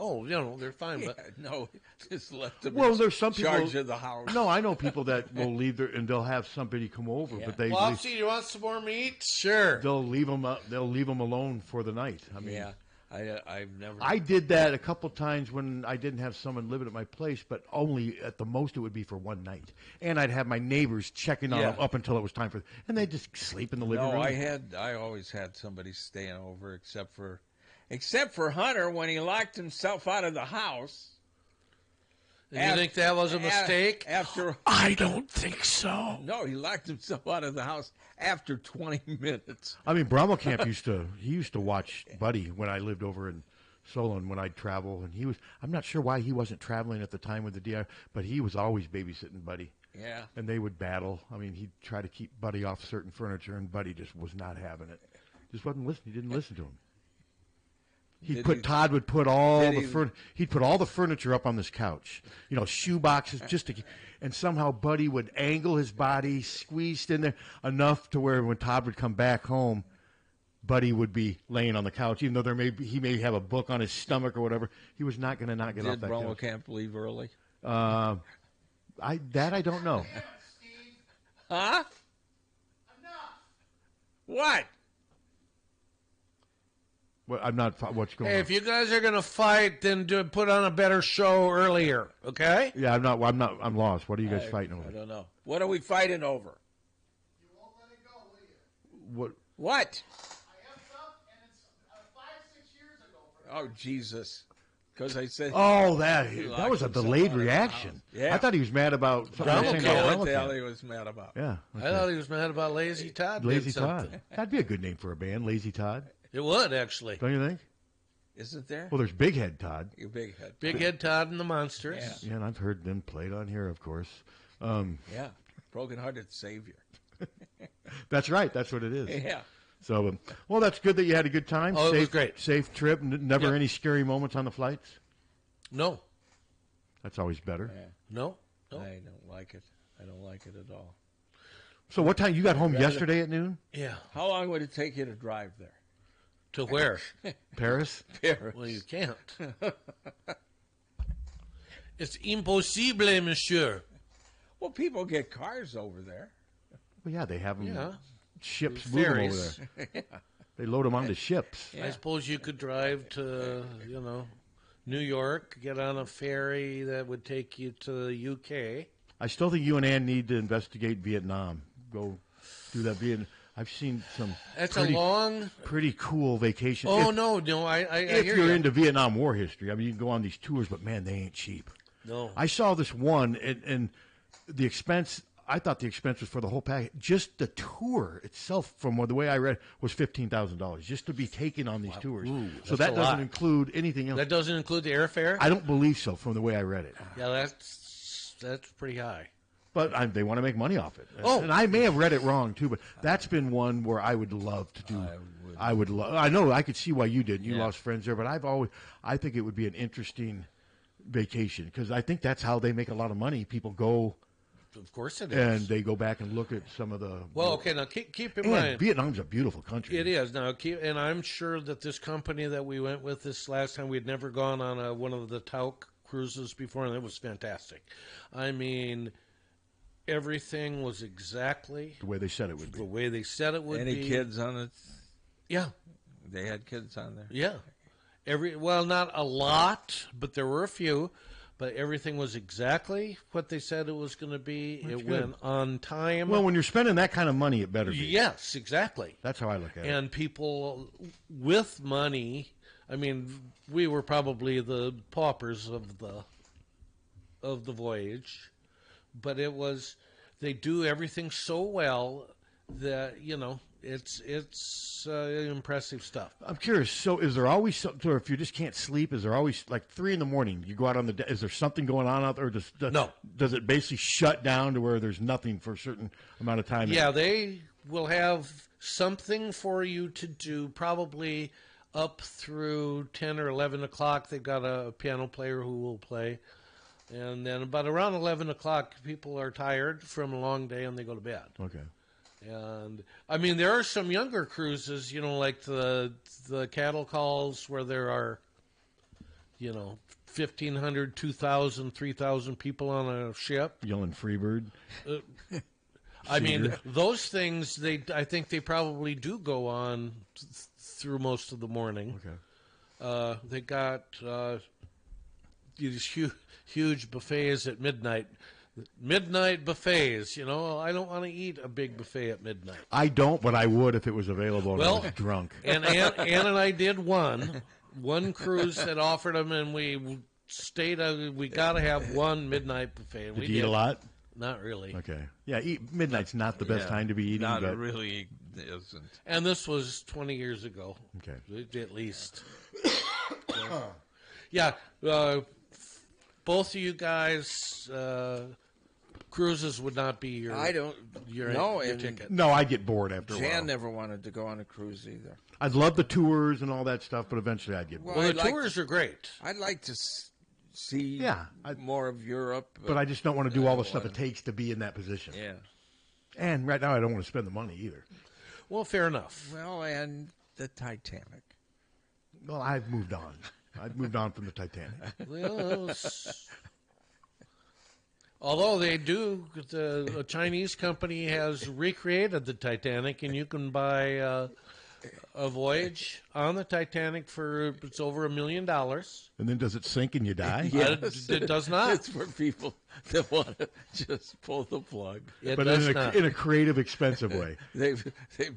Oh, they're fine, but no, just let them. Well, there's some people charge of the house. No, I know people that will leave and they'll have somebody come over, but they. Flopsy, you want some more meat? Sure. They'll leave them. They'll leave them alone for the night. I mean, I've never. I did that a couple times when I didn't have someone living at my place, but only at the most it would be for one night. And I'd have my neighbors checking on them up until it was time for, and they'd just sleep in the living room. No, I always had somebody staying over, except for Hunter when he locked himself out of the house. And you think that was a mistake? I don't think so. No, he locked himself out of the house after 20 minutes. I mean, Brommelkamp used to watch Buddy when I lived over in Solon when I'd travel, and I'm not sure why he wasn't traveling at the time with the DR, but he was always babysitting Buddy. Yeah. And they would battle. I mean, he'd try to keep Buddy off certain furniture, and Buddy just was not having it. Just wasn't listening. He didn't listen to him. Todd would put he'd put all the furniture up on this couch, shoe boxes, and somehow Buddy would angle his body, squeezed in there enough to where when Todd would come back home, Buddy would be laying on the couch, even though he may have a book on his stomach or whatever. He was not going to not get off that couch. Did Brommelkamp leave early? I don't know. Huh? What? Well, I'm not. What's going on? Hey, if you guys are going to fight, then put on a better show earlier, okay? Yeah, I'm not. I'm lost. What are you guys fighting over? I don't know. What are we fighting over? You won't let it go, will you? What? I have stuff, and it's 5-6 years ago. Oh, Jesus. Because I said... Oh, that was a delayed reaction. Yeah. I thought he was mad about something. He was mad about. Yeah. Okay. I thought he was mad about Lazy Todd. Lazy Todd. That'd be a good name for a band, Lazy Todd. It would, actually. Don't you think? Isn't there? Well, there's Big Head Todd. Big Head Todd and the Monsters. Yeah, and I've heard them played on here, of course. Yeah. Broken-hearted Savior. That's right. That's what it is. Yeah. So, well, that's good that you had a good time. Oh, it was great. Safe trip. Never any scary moments on the flights? No. That's always better. Yeah. No. I don't like it. I don't like it at all. So what time? You got home yesterday at noon? Yeah. How long would it take you to drive there? To where? Paris? Paris. Well, you can't. It's impossible, monsieur. Well, people get cars over there. Well, yeah, they have them. Yeah. Ships move them over there. Yeah. They load them onto ships. I suppose you could drive to, New York, get on a ferry that would take you to the UK. I still think you and Ann need to investigate Vietnam. Go do that. I've seen some. That's pretty cool vacation. Oh, if I hear you're you. into Vietnam War history, I mean, you can go on these tours, but man, they ain't cheap. No. I saw this one, and the expense. I thought the expense was for the whole package. Just the tour itself, from the way I read, was $15,000 just to be taken on these tours. Ooh, so that doesn't include anything else. That doesn't include the airfare? I don't believe so, from the way I read it. Yeah, that's pretty high. But they want to make money off it. Oh, and I may have read it wrong too. But that's been one where I would love to do. I would love. I know I could see why you did. You lost friends there, but I think it would be an interesting vacation because I think that's how they make a lot of money. People go. Of course it is. And they go back and look at some of the. Well, okay, now keep in mind. Vietnam's a beautiful country. It is. Now, and I'm sure that this company that we went with this last time, we'd never gone on one of the Tauk cruises before, and it was fantastic. I mean, everything was exactly the way they said it would be. The way they said it would be. Any kids on it? Yeah. They had kids on there? Yeah. Well, not a lot, but there were a few. But everything was exactly what they said it was going to be. That's it good. went on time. Well, when you're spending that kind of money, it better be. Yes, exactly. That's how I look at it. And people with money, I mean, we were probably the paupers of the voyage, but it was, they do everything so well that, it's impressive stuff. I'm curious. So, is there always something? Or if you just can't sleep, is there always like 3 a.m? You go out on the. Is there something going on out there? Or no. Does it basically shut down to where there's nothing for a certain amount of time? Yeah, they will have something for you to do probably up through 10 or 11 o'clock. They've got a piano player who will play. And then about around 11 o'clock, people are tired from a long day and they go to bed. Okay. And, I mean, there are some younger cruises, like the cattle calls where there are 1,500, 2,000, 3,000 people on a ship. Yelling Freebird. I mean, those things, I think they probably do go on through most of the morning. Okay. They got these huge buffets at midnight. Midnight buffets, I don't want to eat a big buffet at midnight. I don't, but I would if it was available and I was drunk. And Ann and I did one cruise that offered them, and we stayed. We got to have one midnight buffet. And Did you eat a lot? Not really. Okay. Yeah, midnight's not the best time to be eating. Not but... really isn't. And this was 20 years ago. Okay. At least. Yeah. Both of you guys, cruises would not be your. I don't. Your ticket. No, I'd get bored after a while. Jan never wanted to go on a cruise either. I'd love the tours and all that stuff, but eventually I'd get bored. Well, the tours are great. I'd like to see more of Europe. But I just don't want to do all the stuff it takes to be in that position. Yeah. And right now I don't want to spend the money either. Well, fair enough. Well, and the Titanic. Well, I've moved on. I've moved on from the Titanic. Well, although they do, a Chinese company has recreated the Titanic, and you can buy a voyage on the Titanic it's over $1 million. And then does it sink and you die? Yes. It does not. It's for people that want to just pull the plug. But in a creative, expensive way. They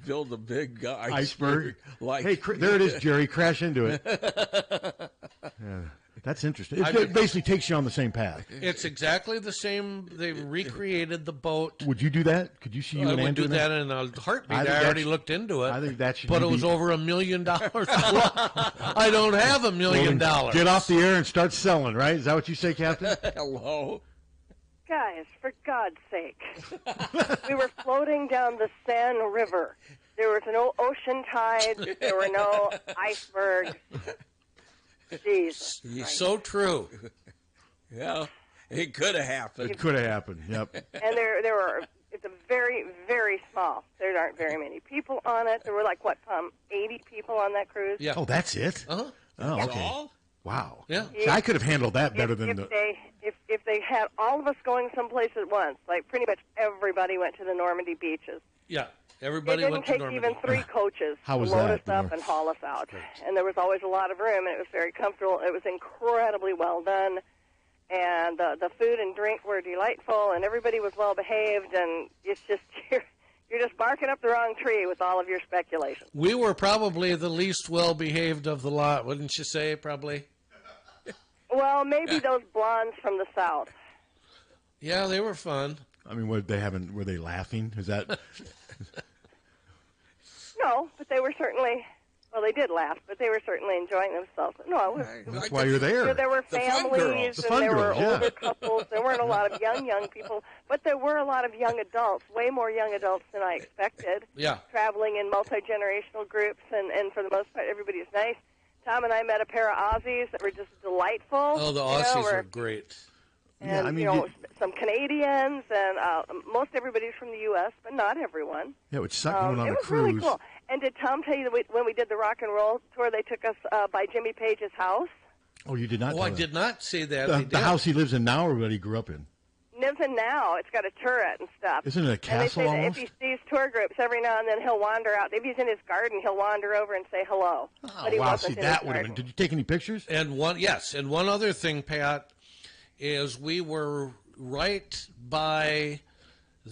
build a big iceberg. Hey, there it is, Jerry. Crash into it. Yeah. That's interesting. It basically takes you on the same path. It's exactly the same. They recreated the boat. Would you do that? Could you see you and Ann doing that in a heartbeat? I already looked into it. I think that should But it was over $1 million. I don't have $1 million. Get off the air and start selling, right? Is that what you say, Captain? Hello. Guys, for God's sake. We were floating down the Seine River. There was no ocean tides. There were no icebergs. Jeez. So true. Yeah, it could have happened. It could have happened, yep. And it's a very, very small. There aren't very many people on it. There were 80 people on that cruise? Yeah. Oh, that's it? Uh-huh. Oh, That's okay. all? Wow. Yeah. See, I could have handled that better than If they had all of us going someplace at once, pretty much everybody went to the Normandy beaches. Yeah. Everybody went to Normandy. It didn't take even 3 coaches How was to load that? us up and haul us out. And there was always a lot of room, and it was very comfortable. It was incredibly well done, and the food and drink were delightful, and everybody was well behaved, and it's just you're just barking up the wrong tree with all of your speculation. We were probably the least well behaved of the lot, wouldn't you say? Probably. Well, maybe those blondes from the south. Yeah, they were fun. I mean, were they laughing? Is that? No, but they were certainly. Well, they did laugh, but they were certainly enjoying themselves. No, that's why you're there. There were families and there were older couples. There weren't a lot of young people, but there were a lot of young adults, way more young adults than I expected. Yeah. Traveling in multi-generational groups, and for the most part, everybody was nice. Tom and I met a pair of Aussies that were just delightful. Oh, the Aussies were great. And, some Canadians, and most everybody's from the U.S., but not everyone. Yeah, it would suck going on a cruise. It was really cool. And did Tom tell you that when we did the rock and roll tour, they took us by Jimmy Page's house? Oh, you did not? Oh, I did not say that. The house he lives in now or what he grew up in? Lives in now. It's got a turret and stuff. Isn't it a castle and they say almost? That if he sees tour groups, every now and then he'll wander out. If he's in his garden, he'll wander over and say hello. Oh, but he wow, wasn't see, in that his would have garden. been... Did you take any pictures? And one other thing, Pat, is we were right by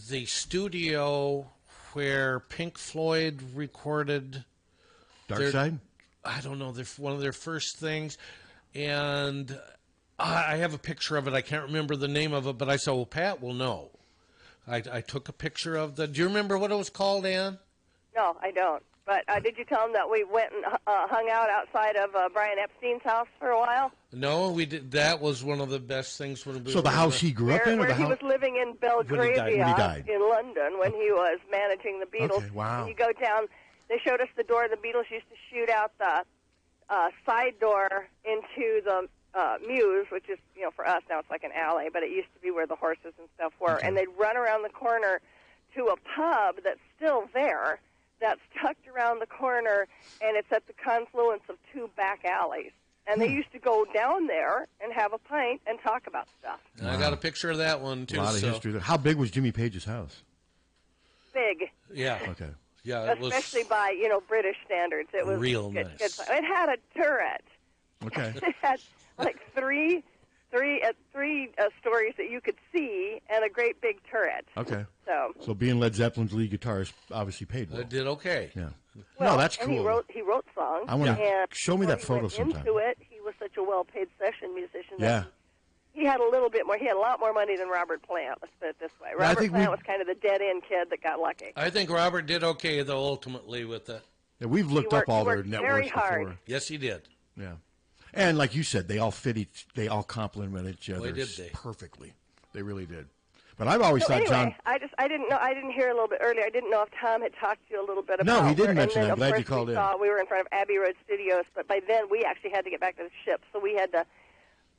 the studio where Pink Floyd recorded Dark Side? I don't know, one of their first things. And I have a picture of it. I can't remember the name of it, but I said, well, Pat will know. I took a picture of the... Do you remember what it was called, Ann? No, I don't. But did you tell him that we went and hung out outside of Brian Epstein's house for a while? No, we did. That was one of the best things. So the house he grew up in? Where he was living in Belgravia in London when he was managing the Beatles. Okay, wow. And you go down, they showed us the door. The Beatles used to shoot out the side door into the Mews, which is, for us now it's like an alley, but it used to be where the horses and stuff were. Okay. And they'd run around the corner to a pub that's still there, that's tucked around the corner, and it's at the confluence of 2 back alleys. And they used to go down there and have a pint and talk about stuff. And I got a picture of that one, too. A lot of history there. How big was Jimmy Page's house? Big. Yeah. Okay. Yeah, it especially by British standards. It was real good, nice. Good. It had a turret. Okay. It had like three stories that you could see and a great big turret. Okay. So being Led Zeppelin's lead guitarist obviously paid well. It did okay. Yeah. well, No, that's and cool. he wrote songs. I wanna- and show me that when he photo went sometime. Into it, he was such a well-paid session musician. Yeah. That he had a little bit more. He had a lot more money than Robert Plant. Let's put it this way. I Robert think Plant we- was kind of the dead-end kid that got lucky. I think Robert did okay, though, ultimately, with it. Yeah, we've looked up all their networks before. Yes, he did. Yeah. And like you said, they all they all complement each other Boy, did they. perfectly. They really did. But I've always So thought anyway, John. I didn't know. I didn't hear a little bit earlier. I didn't know if Tom had talked to you a little bit No, about. he didn't and mention then, that. I'm of glad you course, called we in. saw we were in front of Abbey Road Studios, but by then we actually had to get back to the ship, so we had to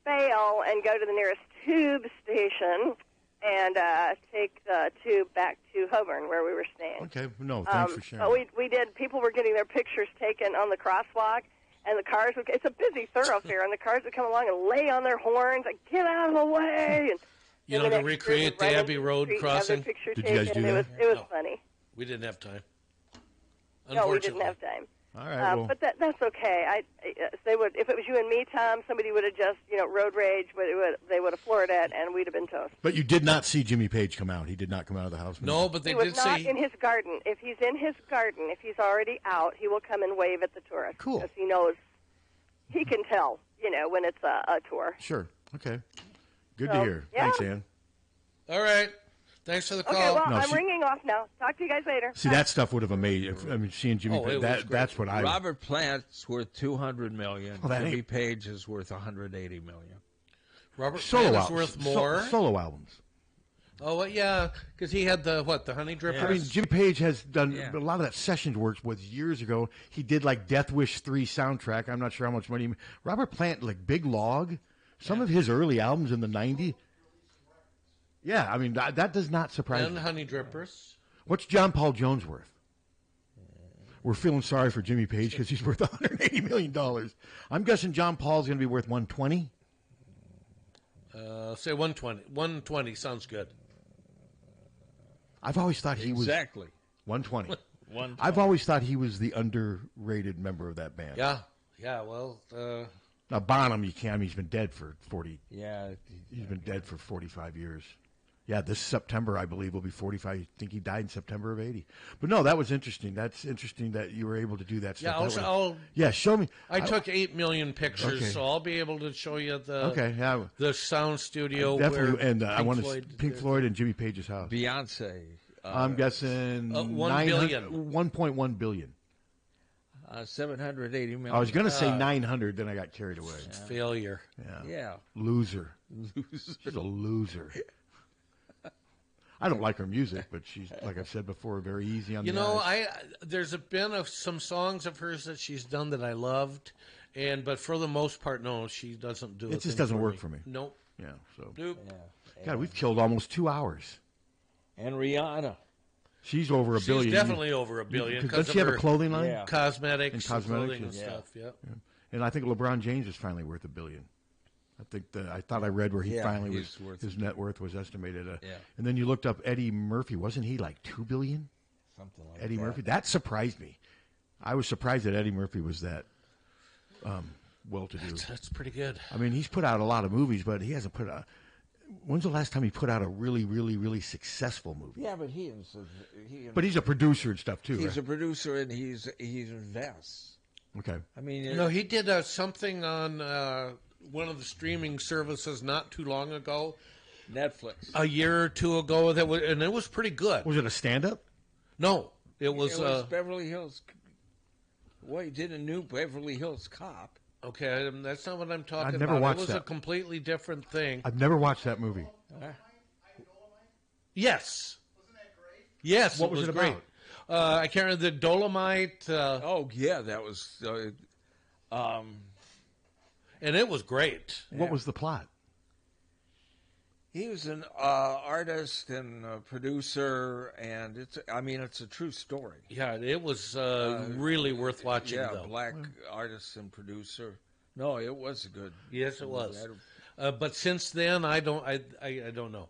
bail and go to the nearest tube station and take the tube back to Holborn, where we were staying. Okay. No, thanks for sharing. But we did. People were getting their pictures taken on the crosswalk. And the cars would, it's a busy thoroughfare, and the cars would come along and lay on their horns, like, get out of the way. And You know, the to next recreate group would the run Abbey into Road street and have their crossing? picture Did you guys taken. do that? It was No. funny. We didn't have time. No, we didn't have time. All right. Well, But that's okay. They would, if it was you and me, Tom, somebody would have just, road rage, but they would have floored it, and we'd have been toast. but you did not see Jimmy Page come out. He did not come out of the house. No, but they He was did not say in his garden. If he's in his garden, if he's already out, he will come and wave at the tourists. Cool. Because he knows, he can tell, when it's a tour. Sure. Okay. Good to So, hear. yeah. Thanks, Ann. All right. Thanks for the call. Okay, well, No, I'm she- ringing off now. Talk to you guys later. See, that stuff would have amazed. Seeing Jimmy Oh, Page, it was great. that's what I. Robert Plant's worth $200 million. Oh, that Jimmy ain't- Page is worth $180 million. Robert Solo Plant is albums. worth more. Solo albums. Oh, well, yeah, because he had the Honey Drippers? I mean, Jimmy Page has done a lot of that sessions work was years ago. He did like Death Wish 3 soundtrack. I'm not sure how much money. Robert Plant, like Big Log, some of his early albums in the 90s. Yeah, I mean, that does not surprise And me. Honey Drippers. What's John Paul Jones worth? We're feeling sorry for Jimmy Page because he's worth $180 million. I'm guessing John Paul's going to be worth $120. Say 120. 120 sounds good. I've always thought he was Exactly. 120. 120. I've always thought he was the underrated member of that band. Yeah, well... Now Bonham, you can't. I mean, he's been dead for 40. Yeah. He's been dead for 45 years. Yeah, this September, I believe, will be 45. I think he died in September of 80. But no, that was interesting. That's interesting that you were able to do that Yeah, stuff. Yeah, show me. I took 8 million pictures, Okay. so I'll be able to show you the yeah. the sound studio. Definitely, where and I Pink want to Floyd Pink Floyd and Jimmy Page's house. Beyonce. I'm guessing 1 billion. 1.1 billion. 780 million. I was going to say 900, then I got carried away. Failure. Yeah. Loser. She's a loser. I don't like her music, but she's, like I've said before, very easy on You the know, eyes. there's been some songs of hers that she's done that I loved, but for the most part, no, she doesn't do it. It just doesn't work for me. Nope. Yeah. So. Nope. God, we've killed almost 2 hours. And Rihanna. She's over $1 billion. She's definitely over $1 billion. Doesn't she have a clothing line? Yeah. Cosmetics, And cosmetics, clothing and yeah. stuff. Yep. Yeah. And I think LeBron James is finally worth $1 billion. I thought I read where he finally was. His net worth was estimated. And then you looked up Eddie Murphy. Wasn't he like $2 billion? Something like Eddie that. Murphy. That surprised me. I was surprised that Eddie Murphy was that well-to-do. That's pretty good. I mean, he's put out a lot of movies, but he hasn't put out. When's the last time he put out a really, really, really successful movie? Yeah, but But he's a producer and stuff too. He's right? a producer and he invests. Okay. I mean, No, he did something on one of the streaming services not too long ago. Netflix. A year or two ago, and it was pretty good. Was it a stand-up? No, it was Beverly Hills. Well, he did a new Beverly Hills Cop. Okay, that's not what I'm talking I've never about. watched It was that. a completely different thing. I've never watched that movie. Yes. Yes, What it was was it great. I can't remember the Dolomite. Oh yeah, that was. And it was great. What was the plot? He was an artist and a producer, and it's a true story. Yeah, it was really worth watching. Yeah, though. black artist and producer. No, it was good. Yes, it was. But since then, I don't know.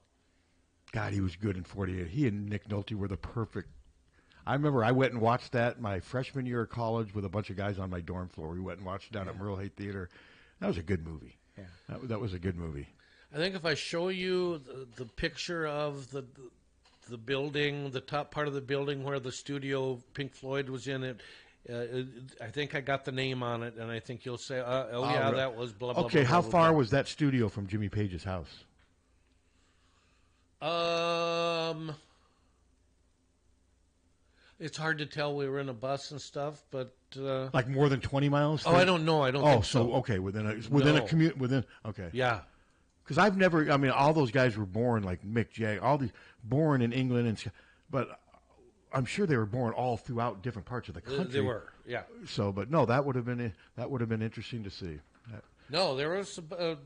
God, he was good in 48. He and Nick Nolte were the perfect. I remember I went and watched that my freshman year of college with a bunch of guys on my dorm floor. We went and watched it down at Merle Hay Theater. That was a good movie. Yeah. That was a good movie. I think if I show you the picture of the building, the top part of the building where the studio Pink Floyd was in it, I think I got the name on it, and I think you'll say, that was blah, blah, okay, blah, how blah, far blah. was that studio from Jimmy Page's house? It's hard to tell. We were in a bus and stuff, but Like more than 20 miles? I don't know. I don't think so. Okay, within a No. commute, okay. Yeah. Because I've never, all those guys were born like Mick Jagger, all these born in England, but I'm sure they were born all throughout different parts of the country. They were, yeah. So, but no, that would have been interesting to see. No, there was a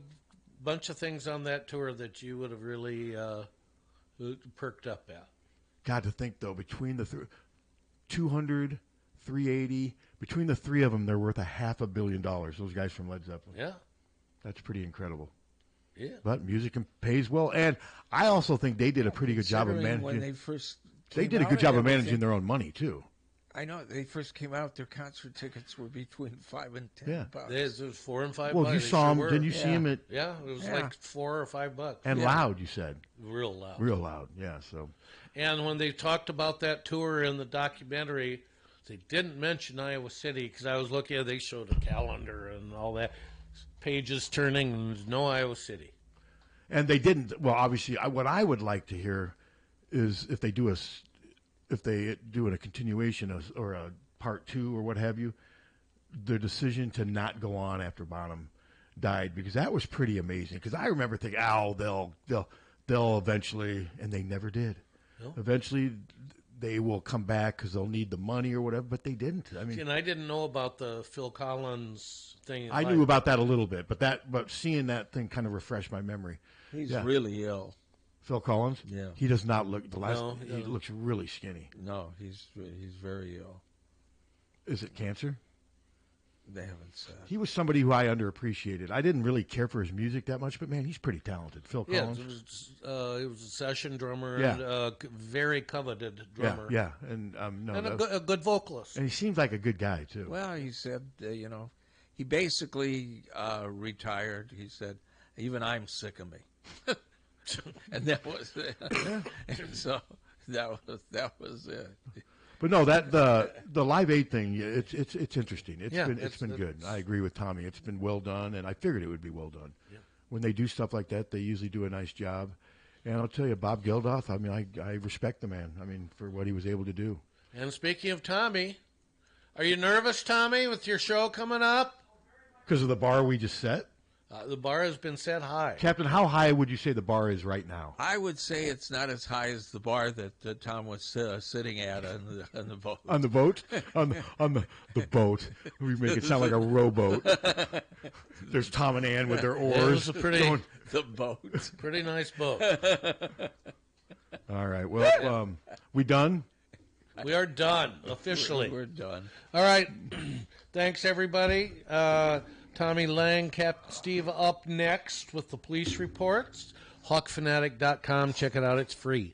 bunch of things on that tour that you would have really perked up at. God, to think though, between the 200, 380, between the three of them, they're worth $500 million. Those guys from Led Zeppelin. Yeah, that's pretty incredible. Yeah, but music pays well, and I also think they did a pretty good job of managing. When they first they did a good job of managing their own money too. I know they first came out. Their concert tickets were between $5 and $10. It was $4 and $5. Well, you saw them. Didn't you see them at? Yeah, it was like $4 or $5. And loud, you said. Real loud. Real loud. Yeah. So. And when they talked about that tour in the documentary, they didn't mention Iowa City because I was looking at. They showed a calendar and all that, pages turning, and there's no Iowa City. And they didn't. Well, obviously, what I would like to hear is if they do a continuation or a part 2 or what have you, the decision to not go on after Bonham died, because that was pretty amazing. Because I remember thinking, they'll eventually, and they never did. No. Eventually, they will come back because they'll need the money or whatever, but they didn't. I mean, and I didn't know about the Phil Collins thing. I knew about that a little bit, but seeing that thing kind of refreshed my memory. He's really ill. Phil Collins? Yeah. He does not look he doesn't. looks really skinny. No, he's very ill. Is it cancer? They haven't said. He was somebody who I underappreciated. I didn't really care for his music that much, but man, he's pretty talented. Phil Collins. Yeah, he was a session drummer Yeah. and a very coveted drummer. Yeah, and a good vocalist. And he seems like a good guy too. Well, he said, he basically retired. He said, even I'm sick of me. And that was it. And so that was it. But no, that the Live Aid thing, it's interesting. It's been good. I agree with Tommy. It's been well done, and I figured it would be well done. Yeah. When they do stuff like that, they usually do a nice job. And I'll tell you, Bob Geldof, I mean, I respect the man. I mean, for what he was able to do. And speaking of Tommy, are you nervous, Tommy, with your show coming up? Because of the bar we just set? The bar has been set high. Captain, how high would you say the bar is right now? I would say it's not as high as the bar that Tom was sitting at on the boat. On the boat? on the boat. We make it sound like a rowboat. There's Tom and Ann with their oars. The boat. Pretty nice boat. All right. Well, we done? We are done, officially. We're done. All right. Thanks, everybody. Tommy Lang, Captain Steve up next with the police reports. HawkFanatic.com. Check it out. It's free.